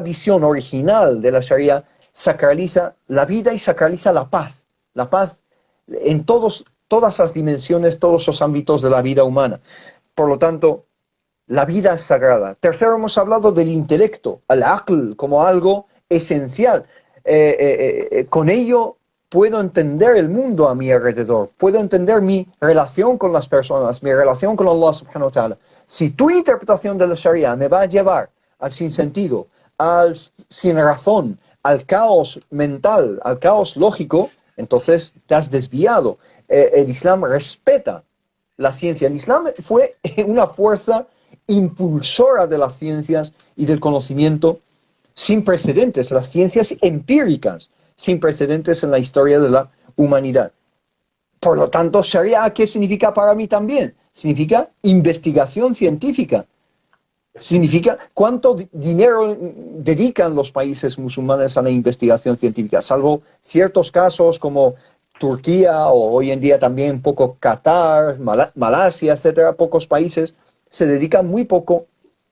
visión original de la Sharia sacraliza la vida y sacraliza la paz. La paz en todas las dimensiones, todos los ámbitos de la vida humana. Por lo tanto, la vida es sagrada. Tercero, hemos hablado del intelecto, al aql, como algo esencial. Con ello puedo entender el mundo a mi alrededor, puedo entender mi relación con las personas, mi relación con Allah subhanahu wa ta'ala. Si tu interpretación de la Sharia me va a llevar al sinsentido, al sin razón, al caos mental, al caos lógico, entonces te has desviado. El Islam respeta la ciencia. El Islam fue una fuerza impulsora de las ciencias y del conocimiento sin precedentes, las ciencias empíricas sin precedentes en la historia de la humanidad. Por lo tanto, Sharia, ¿qué significa para mí también? Significa investigación científica. Significa cuánto dinero dedican los países musulmanes a la investigación científica, salvo ciertos casos como Turquía o hoy en día también un poco Qatar, Malasia, etcétera. Pocos países se dedican muy poco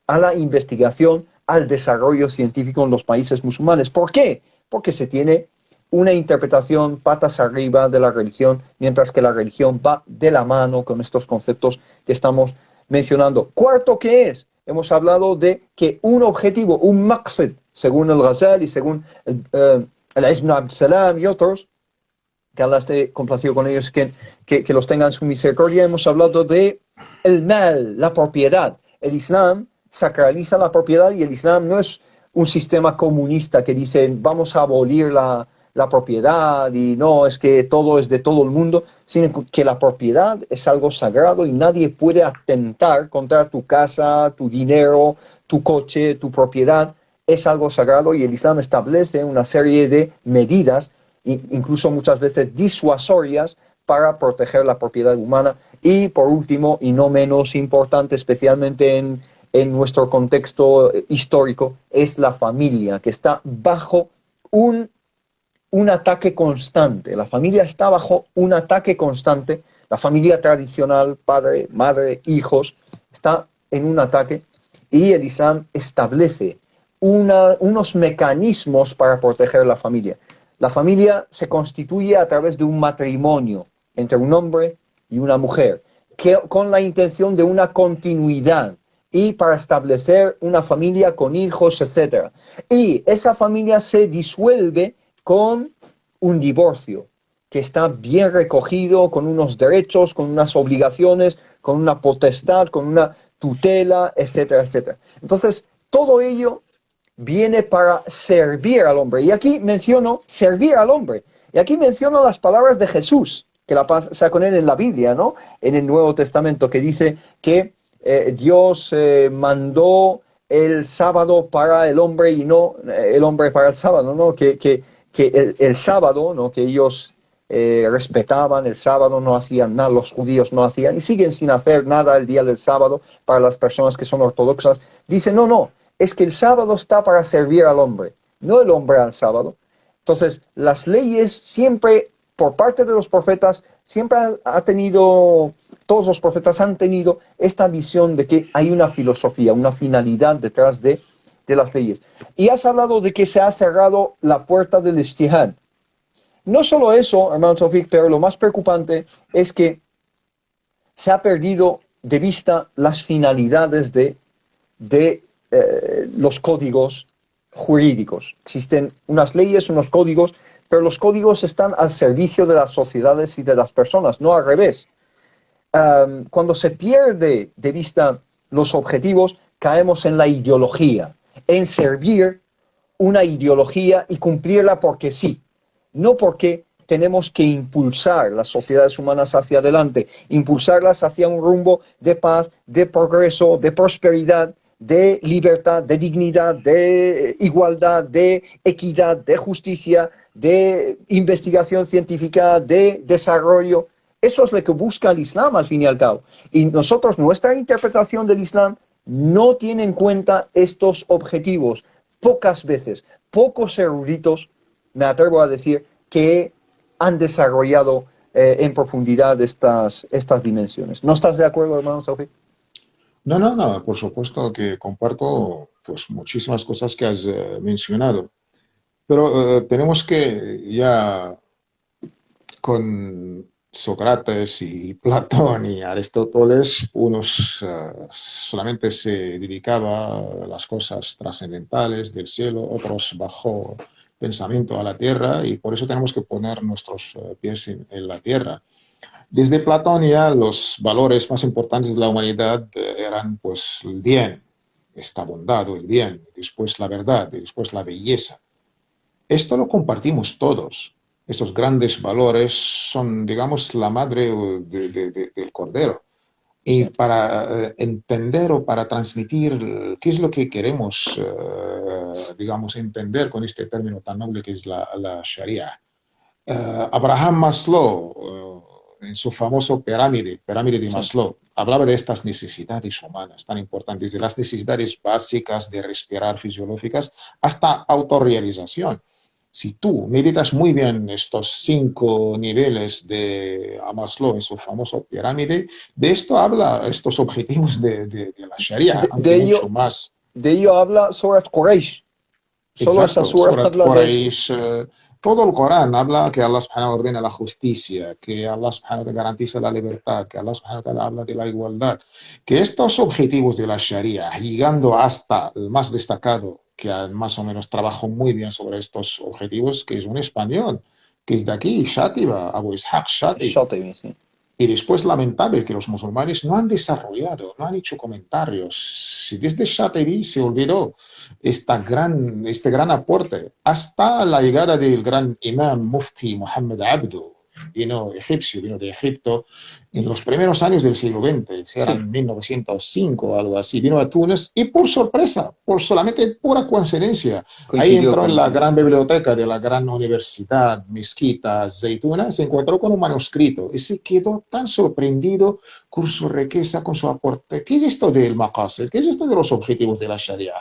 a la investigación, al desarrollo científico en los países musulmanes. ¿Por qué? Porque se tiene una interpretación patas arriba de la religión, mientras que la religión va de la mano con estos conceptos que estamos mencionando. Cuarto, ¿qué es? Hemos hablado de que un objetivo, un maqsad, según el Ghazali, según el Ibn Abd Salam y otros, que Allah esté complacido con ellos, que los tengan su misericordia, hemos hablado de el mal, la propiedad. El Islam sacraliza la propiedad y el Islam no es un sistema comunista que dice vamos a abolir la propiedad y no, es que todo es de todo el mundo, sino que la propiedad es algo sagrado y nadie puede atentar contra tu casa, tu dinero, tu coche, tu propiedad. Es algo sagrado y el Islam establece una serie de medidas, incluso muchas veces disuasorias, para proteger la propiedad humana. Y por último, y no menos importante, especialmente en nuestro contexto histórico, es la familia, que está bajo un ataque constante. La familia está bajo un ataque constante. La familia tradicional, padre, madre, hijos, está en un ataque y el Islam establece unos mecanismos para proteger la familia. La familia se constituye a través de un matrimonio entre un hombre y una mujer, con la intención de una continuidad y para establecer una familia con hijos, etc. Y esa familia se disuelve con un divorcio que está bien recogido, con unos derechos, con unas obligaciones, con una potestad, con una tutela, etcétera, etcétera. Entonces, todo ello viene para servir al hombre. Y aquí menciono servir al hombre. Y aquí menciono las palabras de Jesús, que la paz sea con él en la Biblia, ¿no? En el Nuevo Testamento, que dice que Dios mandó el sábado para el hombre y no el hombre para el sábado, ¿no? Que el sábado, ¿no? Que ellos respetaban el sábado, no hacían nada, los judíos no hacían y siguen sin hacer nada el día del sábado para las personas que son ortodoxas. Dicen, no, no, es que el sábado está para servir al hombre, no el hombre al sábado. Entonces, las leyes siempre, por parte de los profetas, siempre ha tenido, todos los profetas han tenido esta visión de que hay una filosofía, una finalidad detrás de las leyes. Y has hablado de que se ha cerrado la puerta del ijtihad. No solo eso, hermano Tawfiq, pero lo más preocupante es que se ha perdido de vista las finalidades de los códigos jurídicos. Existen unas leyes, unos códigos, pero los códigos están al servicio de las sociedades y de las personas, no al revés. Cuando se pierde de vista los objetivos, caemos en la ideología, en servir una ideología y cumplirla porque sí, no porque tenemos que impulsar las sociedades humanas hacia adelante, impulsarlas hacia un rumbo de paz, de progreso, de prosperidad, de libertad, de dignidad, de igualdad, de equidad, de justicia, de investigación científica, de desarrollo. Eso es lo que busca el Islam al fin y al cabo. Y nosotros, nuestra interpretación del Islam no tiene en cuenta estos objetivos. Pocas veces, pocos eruditos, me atrevo a decir, que han desarrollado en profundidad estas dimensiones. ¿No estás de acuerdo, hermano Tawfiq? No, no, no, por supuesto que comparto pues muchísimas cosas que has mencionado, pero tenemos que ya con Sócrates y Platón y Aristóteles, unos solamente se dedicaba a las cosas trascendentales del cielo, otros bajo pensamiento a la tierra y por eso tenemos que poner nuestros pies en la tierra. Desde Platón ya los valores más importantes de la humanidad eran pues el bien, esta bondad o el bien, después la verdad y después la belleza. Esto lo compartimos todos. Estos grandes valores son, digamos, la madre del cordero. Y Sí. para entender o para transmitir qué es lo que queremos, digamos, entender con este término tan noble que es la Sharia. Abraham Maslow, en su famoso pirámide de Sí. Maslow, hablaba de estas necesidades humanas tan importantes, de las necesidades básicas de respirar fisiológicas hasta autorrealización. Si tú meditas muy bien estos 5 niveles de Maslow en su famoso pirámide, de esto habla estos objetivos de la Sharia, De, aunque de mucho ello, más. de ello habla Surat Quraysh. Solo esa Exacto, sura Surat habla de esto. Quraysh, todo el Corán habla que Allah subhanahu wa ordena la justicia, que Allah subhanahu wa ta'ala garantiza la libertad, que Allah subhanahu wa ta'ala habla de la igualdad, que estos objetivos de la Sharia, llegando hasta el más destacado, que más o menos trabajó muy bien sobre estos objetivos, que es un español, que es de aquí, Shatiba, Abu Ishaq Shatibi. Shatibi, sí. Y después, lamentable que los musulmanes no han desarrollado, no han hecho comentarios. Si desde Shatibi se olvidó este gran aporte, hasta la llegada del gran imam mufti Muhammad Abdu, vino de Egipto, en los primeros años del siglo XX, Sí, eran 1905 o algo así, vino a Túnez y por sorpresa, por solamente pura coincidencia, ahí coincidió entró en con... la gran biblioteca de la gran universidad Mezquita Zaytuna, se encontró con un manuscrito y se quedó tan sorprendido con su riqueza, con su aporte. ¿Qué es esto del maqasid? ¿Qué es esto de los objetivos de la Sharia?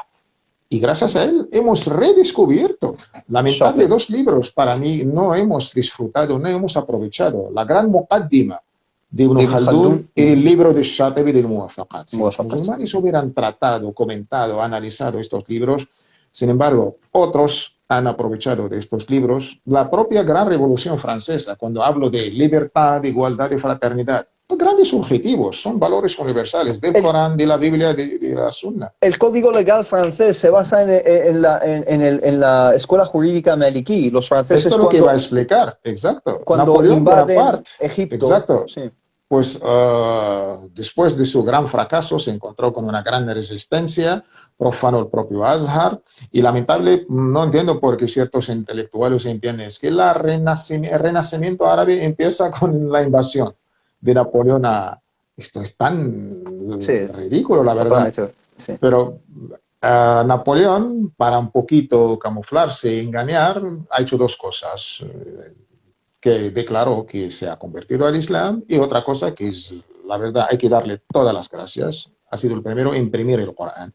Y gracias a él hemos redescubierto, lamentable, Shatibi. 2 libros para mí no hemos disfrutado, no hemos aprovechado. La gran Muqaddima de Ibn De Ibn Khaldun Khaldun y el y libro de Shatibi del Muwafaqat. Si los Muwafaqat. musulmanes hubieran tratado, comentado, analizado estos libros, sin embargo, otros han aprovechado de estos libros la propia gran revolución francesa, cuando hablo de libertad, igualdad y fraternidad. Son grandes objetivos, son valores universales del El, Corán, de la Biblia, de la Sunna. el código legal francés se basa en la escuela jurídica maliki. Los Esto franceses es lo que iba a explicar, exacto. cuando Napoleón invaden Bonaparte, Egipto, exacto. sí, Pues después de su gran fracaso se encontró con una gran resistencia, profanó el propio Azhar y lamentable, no entiendo por qué ciertos intelectuales entienden, es que el renacimiento árabe empieza con la invasión de Napoleón a... Esto es tan sí, es ridículo, la verdad. totalmente, sí. Pero Napoleón, para un poquito camuflarse y engañar, ha hecho 2 cosas. que declaró que se ha convertido al Islam, y otra cosa que es, la verdad, hay que darle todas las gracias, ha sido el primero en imprimir el Corán.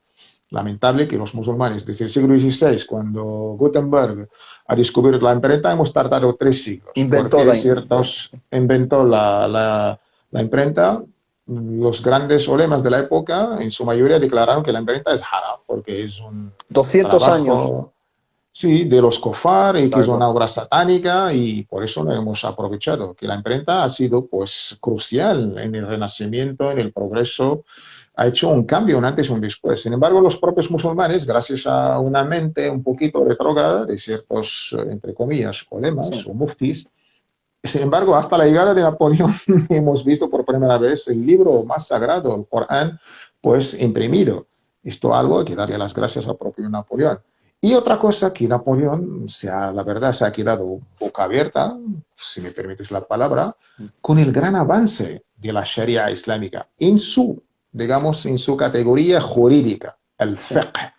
Lamentable que los musulmanes desde el siglo XVI, cuando Gutenberg ha descubierto la imprenta, hemos tardado 3 siglos. Inventó Porque la ciertos inventó la imprenta. Los grandes ulemas de la época, en su mayoría, declararon que la imprenta es haram, porque es un 200 años. trabajo, sí, de los kofar, y que es una largo. obra satánica, y por eso lo hemos aprovechado, que la imprenta ha sido pues crucial en el renacimiento, en el progreso, ha hecho un cambio, un antes y un después. Sin embargo, los propios musulmanes, gracias a una mente un poquito retrógrada de ciertos, entre comillas, ulemas Sí. o muftis, sin embargo, hasta la llegada de Napoleón hemos visto por primera vez el libro más sagrado, el Corán, pues imprimido. Esto algo hay que darle las gracias al propio Napoleón. Y otra cosa que Napoleón, la verdad, se ha quedado boca abierta, si me permites la palabra, con el gran avance de la Sharia islámica en su, digamos, en su categoría jurídica, el Sí. fiqh,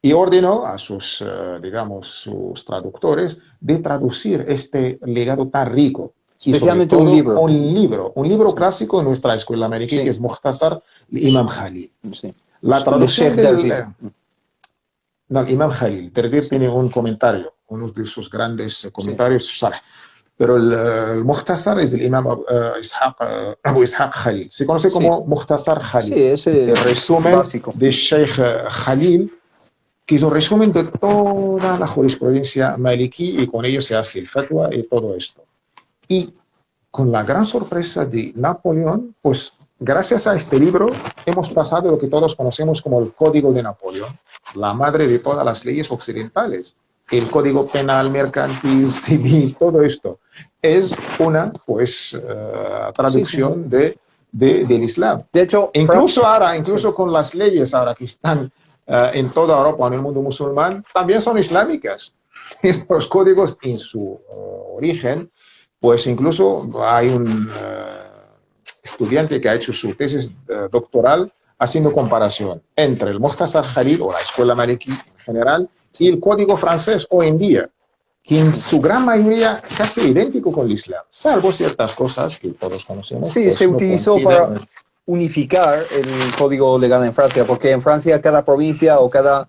y ordenó a sus, digamos, sus traductores de traducir este legado tan rico, y sobre Especialmente un todo libro. un libro Sí. clásico en nuestra escuela americana, que Sí. es Mukhtasar Imam Khalil. Sí. La Le traducción Sheikh del... Dardir. no, Imam Khalil. Dardir Sí. tiene un comentario, uno de sus grandes Sí. comentarios, Sharh. Pero el Mukhtasar es del Imam Abu Ishaq Khalil. Se conoce Sí. como Mukhtasar Sí, Khalil. ese El resumen básico. de Sheikh Khalil, que es un resumen de toda la jurisprudencia maliki, y con ello se hace el fatwa y todo esto. Y con la gran sorpresa de Napoleón, pues gracias a este libro hemos pasado lo que todos conocemos como el Código de Napoleón, la madre de todas las leyes occidentales. El Código Penal, Mercantil, Civil, todo esto es una pues Sí, sí. traducción del Islam. De hecho, Incluso ahora, sí. incluso con las leyes ahora que están en toda Europa, en el mundo musulmán, también son islámicas. Estos códigos en su origen, pues incluso hay un estudiante que ha hecho su tesis doctoral haciendo comparación entre el Mukhtasar Khalil o la escuela maliki en general y el código francés hoy en día, que en su gran mayoría casi idéntico con el Islam, salvo ciertas cosas que todos conocemos. Sí, Pues se no utilizó para coinciden. unificar el código legal en Francia, porque en Francia cada provincia o cada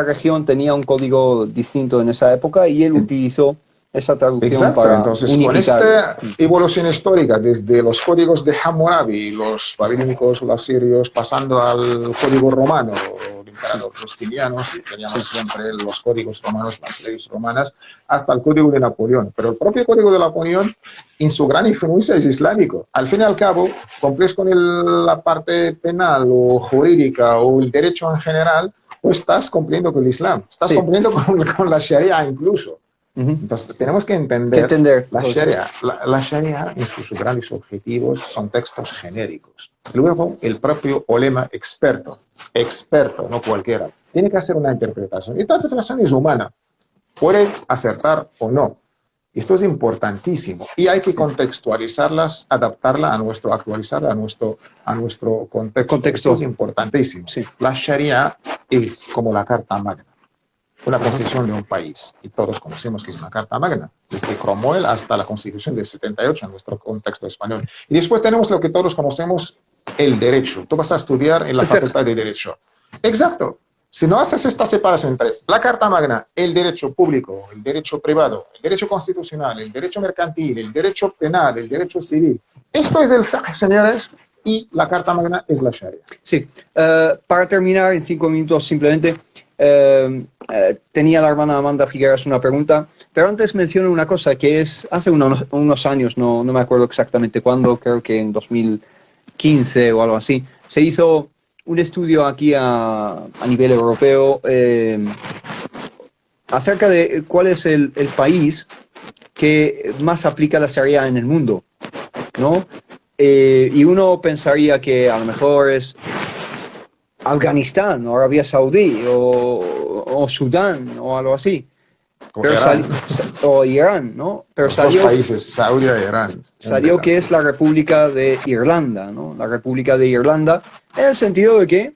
región tenía un código distinto en esa época y él utilizó esa traducción Exacto, para entonces con unificarlo. esta evolución histórica, desde los códigos de Hammurabi, los babilónicos, los asirios, pasando al código romano, el emperador Justiniano, y teníamos siempre los códigos romanos, las leyes romanas, hasta el código de Napoleón. Pero el propio código de Napoleón, en su gran influencia, es islámico. Al fin y al cabo, cumples con la parte penal o jurídica o el derecho en general, pues estás cumpliendo con el Islam, estás Sí. cumpliendo con la Sharia incluso. Ujú. Entonces, tenemos que Que entender la todo eso. Sharia. La Sharia, en sus grandes objetivos, son textos genéricos. Luego, el propio ulema experto, no cualquiera, tiene que hacer una interpretación. Y esta interpretación es humana. Puede acertar o no. Esto es importantísimo. Y hay que contextualizarlas, adaptarla a nuestro, actualizarla a nuestro contexto. Esto es importantísimo. Sí. La Sharia es como la Carta Magna, una constitución de un país, y todos conocemos que es una carta magna, desde Cromwell hasta la constitución del 78 en nuestro contexto español. Y después tenemos lo que todos conocemos, el derecho. Tú vas a estudiar en la Exacto. facultad de derecho. Exacto. Si no haces esta separación entre la carta magna, el derecho público, el derecho privado, el derecho constitucional, el derecho mercantil, el derecho penal, el derecho civil, esto es el fiqh, señores, y la carta magna es la sharia. Sí. Para terminar, en 5 minutos simplemente, tenía la hermana Amanda Figueras una pregunta, pero antes menciono una cosa que es, hace unos años, no me acuerdo exactamente cuándo, creo que en 2015 o algo así, se hizo un estudio aquí a nivel europeo acerca de cuál es el país que más aplica la Sharia en el mundo, ¿no? Y uno pensaría que a lo mejor es Afganistán o Arabia Saudí o Sudán o algo así. Pero Irán. o Irán, ¿no? Pero Los dos países, Saudi e Irán. salió que es la República de Irlanda, ¿no? La República de Irlanda, en el sentido de que,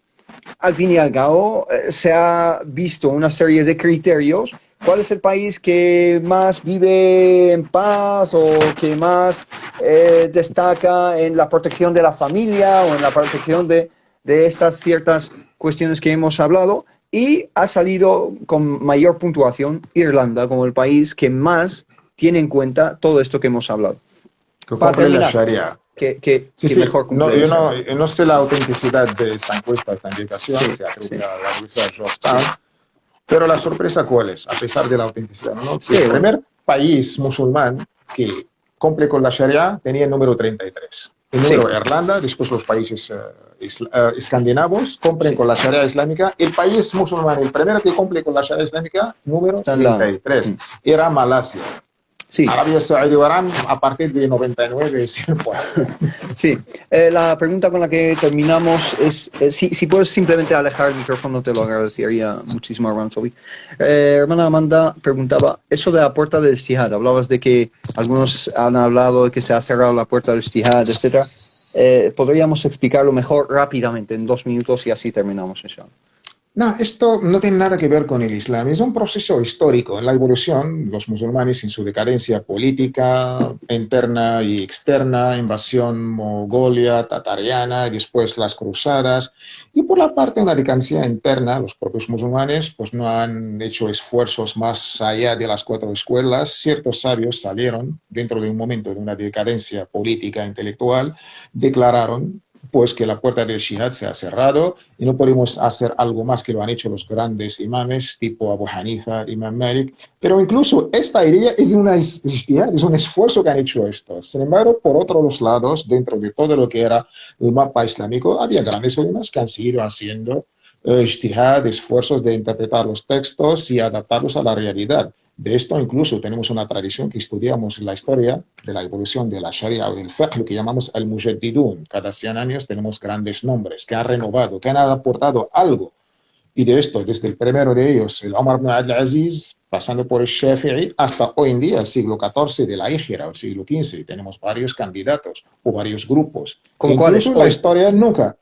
al fin y al cabo, se ha visto una serie de criterios ¿cuál es el país que más vive en paz o que más destaca en la protección de la familia o en la protección de estas ciertas cuestiones que hemos hablado? Y ha salido con mayor puntuación Irlanda como el país que más tiene en cuenta todo esto que hemos hablado. Que Para cumple la terminar, Sharia. que Sí, mejor no, cumple la Sharia. yo no sé la autenticidad de esta encuesta, esta indicación, Sí, se sí, atribuye a la Universidad de Georgetown, pero la sorpresa cuál es, a pesar de la autenticidad, ¿no? Que sí, el bueno, primer país musulmán que cumple con la Sharia tenía el número 33. El sí, número Irlanda, después los países escandinavos cumplen sí, con la Sharia islámica. El país musulmán, el primero que cumple con la Sharia islámica, número está en la... 33, era Malasia. Sí, Arabia Saudí y Irán a partir de 99, 100 por ahí. sí. La pregunta con la que terminamos es, si puedes simplemente alejar el micrófono, te lo agradecería muchísimo, hermano Sobi. Hermana Amanda preguntaba, eso de la puerta del Ijtihad, hablabas de que algunos han hablado de que se ha cerrado la puerta del Ijtihad, etcétera. ¿Podríamos explicarlo mejor rápidamente, en 2 minutos, y así terminamos, inshallah? No, esto no tiene nada que ver con el Islam, es un proceso histórico. En la evolución, los musulmanes en su decadencia política, interna y externa, invasión mongolia, tatariana, y después las cruzadas, y por la parte una decadencia interna, los propios musulmanes pues no han hecho esfuerzos más allá de las 4 escuelas. Ciertos sabios salieron dentro de un momento de una decadencia política e intelectual, declararon pues que la puerta del Shihad se ha cerrado y no podemos hacer algo más que lo han hecho los grandes imames tipo Abu Hanifa, Imam Malik, pero incluso esta idea es una ijtihad, es un esfuerzo que han hecho estos. Sin embargo, por otros lados, dentro de todo lo que era el mapa islámico, había grandes ulemas que han seguido haciendo ijtihad, esfuerzos de interpretar los textos y adaptarlos a la realidad. De esto incluso tenemos una tradición que estudiamos en la historia de la evolución de la Sharia o del fiqh, lo que llamamos al-Mujaddidun. Cada 100 años tenemos grandes nombres que han renovado, que han aportado algo. Y de esto, desde el primero de ellos, el Omar ibn Abdul Aziz, pasando por el Shafi'i, hasta hoy en día, el siglo XIV de la Híjra, o el siglo XV, tenemos varios candidatos o varios grupos, que ¿Cómo cuáles incluso la hoy? historia nunca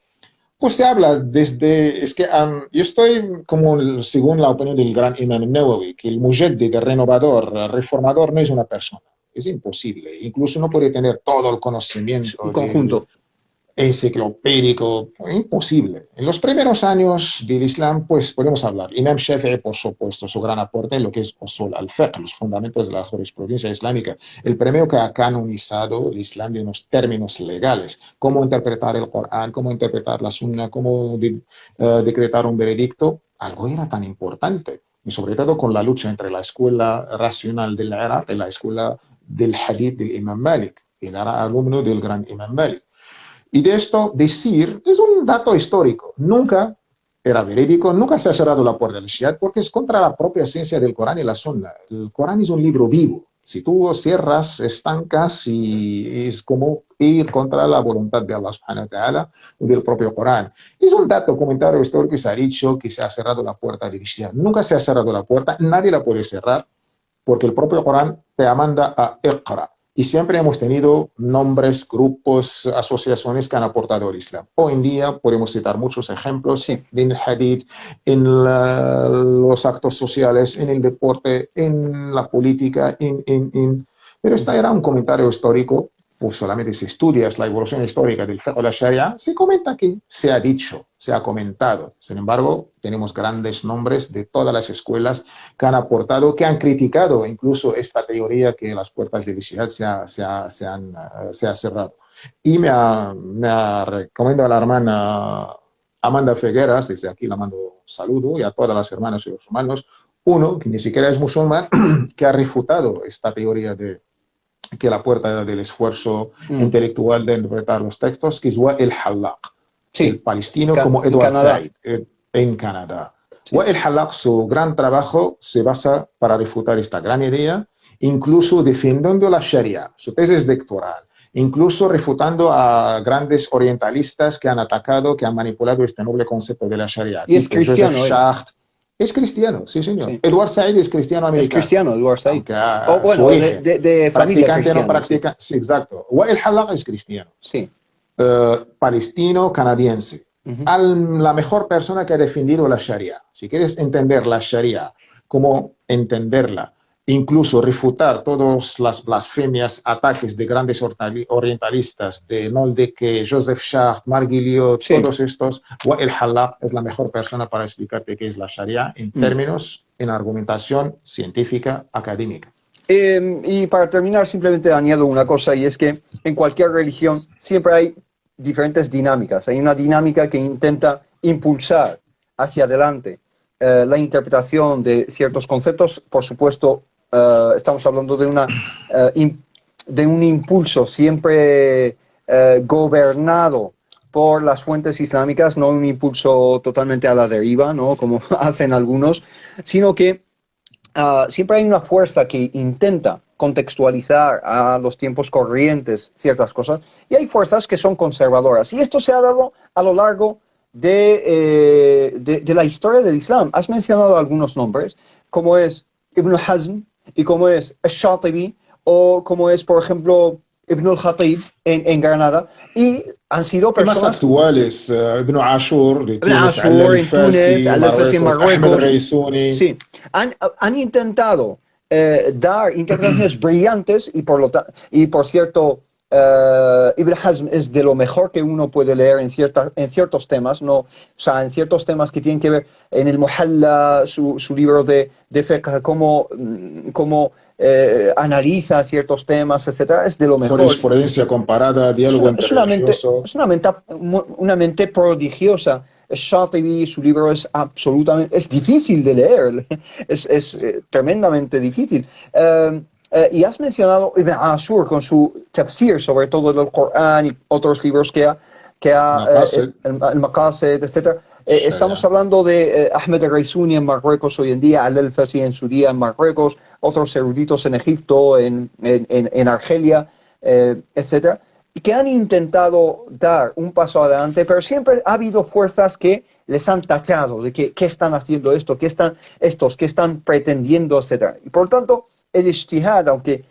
pues se habla desde, es que yo estoy como según la opinión del gran Imam Nawawi, que el mujaddid, el renovador, el reformador no es una persona, es imposible, incluso no puede tener todo el Un conocimiento del conjunto. enciclopédico, imposible. En los primeros años del Islam, pues podemos hablar. Imam Shafi'i, por supuesto, su gran aporte en lo que es usul al-fiqh, los fundamentos de la jurisprudencia islámica. El primero que ha canonizado el Islam de unos términos legales, cómo interpretar el Corán, cómo interpretar la Sunna, cómo decretar un veredicto, algo era tan importante. Y sobre todo con la lucha entre la escuela racional del Irak y la escuela del Hadith del Imam Malik. Él era alumno del gran Imam Malik. Y de esto decir es un dato histórico. Nunca era verídico, nunca se ha cerrado la puerta del Shia porque es contra la propia esencia del Corán y la Sunna. El Corán es un libro vivo. Si tú cierras, estancas y es como ir contra la voluntad de Allah subhanahu wa ta'ala o del propio Corán. Es un dato, comentario histórico que se ha dicho que se ha cerrado la puerta del Shia. Nunca se ha cerrado la puerta, nadie la puede cerrar porque el propio Corán te manda a Iqra. Y siempre hemos tenido nombres, grupos, asociaciones que han aportado al Islam. Hoy en día podemos citar muchos ejemplos Sí. en el hadith, en los actos sociales, en el deporte, en la política, pero este era un comentario histórico. Pues solamente si estudias la evolución histórica del fiqh o la sharia, se comenta que se ha dicho, se ha comentado. Sin embargo, tenemos grandes nombres de todas las escuelas que han aportado, que han criticado incluso esta teoría que las puertas de Ishihad se ha cerrado. Y me recomiendo a la hermana Amanda Fegueras, desde aquí la mando un saludo, y a todas las hermanas y los hermanos, uno que ni siquiera es musulmán, que ha refutado esta teoría de que la puerta del esfuerzo intelectual de interpretar los textos, que es el Hallaq, el Sí, palestino como en Edward Canadá. Said, en Canadá. Sí. El Hallaq, su gran trabajo se basa para refutar esta gran idea, incluso defendiendo la Sharia, su tesis doctoral, incluso refutando a grandes orientalistas que han atacado, que han manipulado este noble concepto de la Sharia, Y es tipo Joseph cristiano él. Schacht. Es cristiano, sí, señor. Sí. Edward Said es cristiano Es americano, cristiano, Eduardo Said. aunque O su bueno, origen, de familia practicante no cristiana, sí. practica, sí, exacto. El Hallaq es cristiano, Sí. palestino, canadiense. Ujú. La mejor persona que ha defendido la Sharia. Si quieres entender la Sharia cómo entenderla, incluso refutar todas las blasfemias, ataques de grandes orientalistas, de Noldeke, Joseph Schacht, Marc Gilliot, Sí. todos estos. Wael Hallaq es la mejor persona para explicarte qué es la Sharia en términos, en argumentación científica, académica. Y para terminar, simplemente añado una cosa, y es que en cualquier religión siempre hay diferentes dinámicas. Hay una dinámica que intenta impulsar hacia adelante la interpretación de ciertos conceptos. Por supuesto, estamos hablando de de un impulso siempre gobernado por las fuentes islámicas, no un impulso totalmente a la deriva, ¿no? Como hacen algunos, sino que siempre hay una fuerza que intenta contextualizar a los tiempos corrientes ciertas cosas, y hay fuerzas que son conservadoras. Y esto se ha dado a lo largo de la historia del Islam. Has mencionado algunos nombres, como es Ibn Hazm, y como es Shatibi, o como es, por ejemplo, Ibn al-Khatib en Granada, y han sido Temas personas... actuales, Ibn Ashur de Ibn Túnez, Ashur en Túnez, Al-Fasi en Marruecos, Ahmed Marruecos. Reisuni. Sí, han intentado dar interpretaciones brillantes, y por cierto, Ibn Hazm es de lo mejor que uno puede leer en ciertos temas, ¿no? O sea, en ciertos temas que tienen que ver en el Muhalla, su libro de fiqh, cómo analiza ciertos temas, etcétera, es de lo mejor. Jurisprudencia comparada, diálogo interreligioso. Es una mente prodigiosa. Shatibi, su libro es es difícil de leer, es tremendamente difícil. Y has mencionado Ibn Ashur con su tafsir, sobre todo del Corán y otros libros el Maqasid, etc. Estamos hablando de Ahmed Reisuni en Marruecos hoy en día, Al-Fasi en su día en Marruecos, otros eruditos en Egipto, en Argelia, etc. Y que han intentado dar un paso adelante, pero siempre ha habido fuerzas que les han tachado de qué están haciendo esto, qué están pretendiendo, etc. Y por tanto, el ijtihad, aunque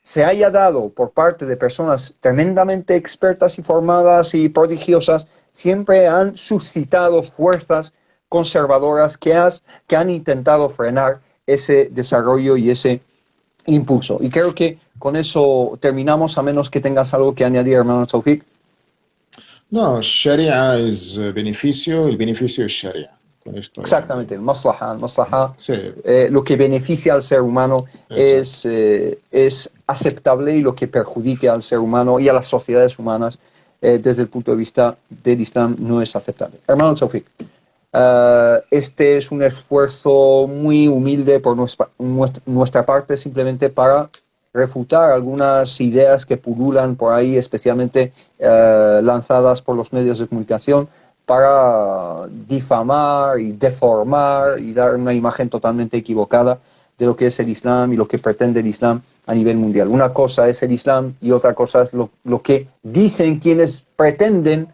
se haya dado por parte de personas tremendamente expertas y formadas y prodigiosas, siempre han suscitado fuerzas conservadoras que han intentado frenar ese desarrollo y ese impulso. Y creo que con eso terminamos, a menos que tengas algo que añadir, hermano Taufik. No, Sharia es beneficio, el beneficio es Sharia. Con esto Exactamente, el maslaha, sí. Lo que beneficia al ser humano es aceptable, y lo que perjudique al ser humano y a las sociedades humanas desde el punto de vista del Islam no es aceptable. Hermano Taufik, este es un esfuerzo muy humilde por nuestra parte, simplemente para refutar algunas ideas que pululan por ahí, especialmente lanzadas por los medios de comunicación, para difamar y deformar y dar una imagen totalmente equivocada de lo que es el Islam y lo que pretende el Islam a nivel mundial. Una cosa es el Islam y otra cosa es lo que dicen quienes pretenden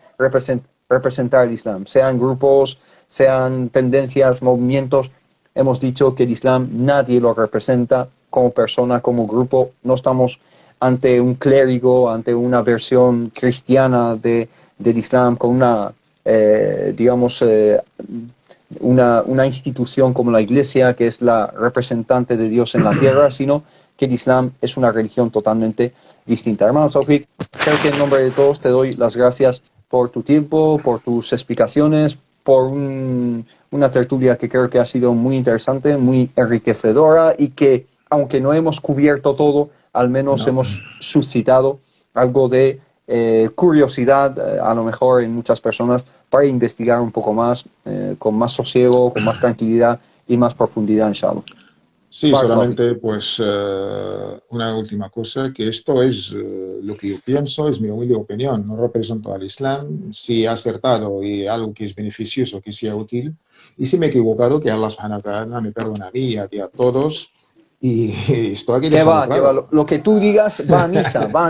representar el Islam, sean grupos, sean tendencias, movimientos. Hemos dicho que el Islam nadie lo representa como persona, como grupo. No estamos ante un clérigo, ante una versión cristiana del Islam, con una institución como la Iglesia, que es la representante de Dios en la tierra, sino que el Islam es una religión totalmente distinta. Hermano Taufik, creo que en nombre de todos te doy las gracias por tu tiempo, por tus explicaciones, por una tertulia que creo que ha sido muy interesante, muy enriquecedora, y que, aunque no hemos cubierto todo, al menos hemos suscitado algo de curiosidad, a lo mejor en muchas personas, para investigar un poco más, con más sosiego, con más tranquilidad y más profundidad, inshallah. Sí, solamente pues una última cosa, que esto es lo que yo pienso, es mi humilde opinión, no represento al Islam. Si he acertado y algo que es beneficioso, que sea útil, y si me he equivocado, que Allah subhanahu wa ta'ala me perdone a mí y a ti, a todos. Y esto aquí dejado claro. Lo que tú digas va a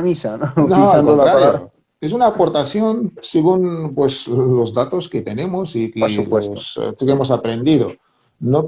misa, ¿no? No, Utilizando al la palabra. contrario. Es una aportación según pues, los datos que tenemos y que, Por supuesto. que hemos aprendido. No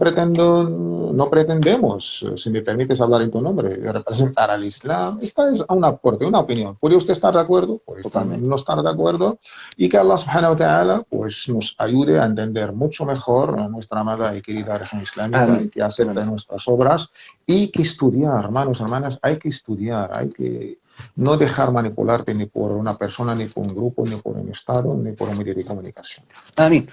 pretendemos, si me permites hablar en tu nombre, representar al Islam. Esta es un aporte, una opinión. ¿Puede usted estar de acuerdo? Puede Totalmente. no estar de acuerdo. Y que Allah subhanahu wa ta'ala pues, nos ayude a entender mucho mejor a nuestra amada y querida región islámica y Amén. que acepte Amén. nuestras obras y que estudiar, hermanos, hermanas, hay que estudiar, hay que no dejar manipularte ni por una persona, ni por un grupo, ni por un Estado, ni por un medio de comunicación. Amén.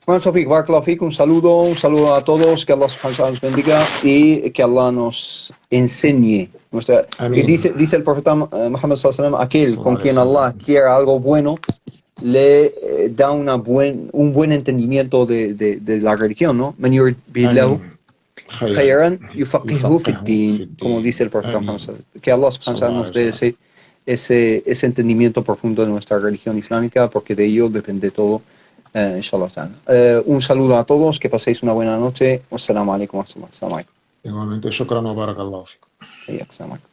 Bueno, Tawfiq, Barakallahu Fik, un saludo a todos, que Allah subhanahu wa ta'ala nos bendiga y que Allah nos enseñe. Amén. Dice el profeta Muhammad sallallahu alaihi wasallam, aquel Sallallahu con alaihi quien wasallam. Allah quiera algo bueno, le da un buen entendimiento de la religión, ¿no? Man yurid billahu آمين khayran خيرا yufaqihuhu fid يفقهه din, في como الدين dice el profeta Muhammad آمين sallallahu alaihi wasallam. Que Allah subhanahu wa صلى ta'ala الله nos عليه dé وسلم. ese entendimiento profundo de nuestra religión islámica, porque de ello depende todo, inshallah ta'ala. Un saludo a todos, que paséis una buena noche. Wassalamu alaikum wa rahmatullahi wa barakatuh. Igualmente, شكرا وبارك الله فيكم. Assalamu alaikum.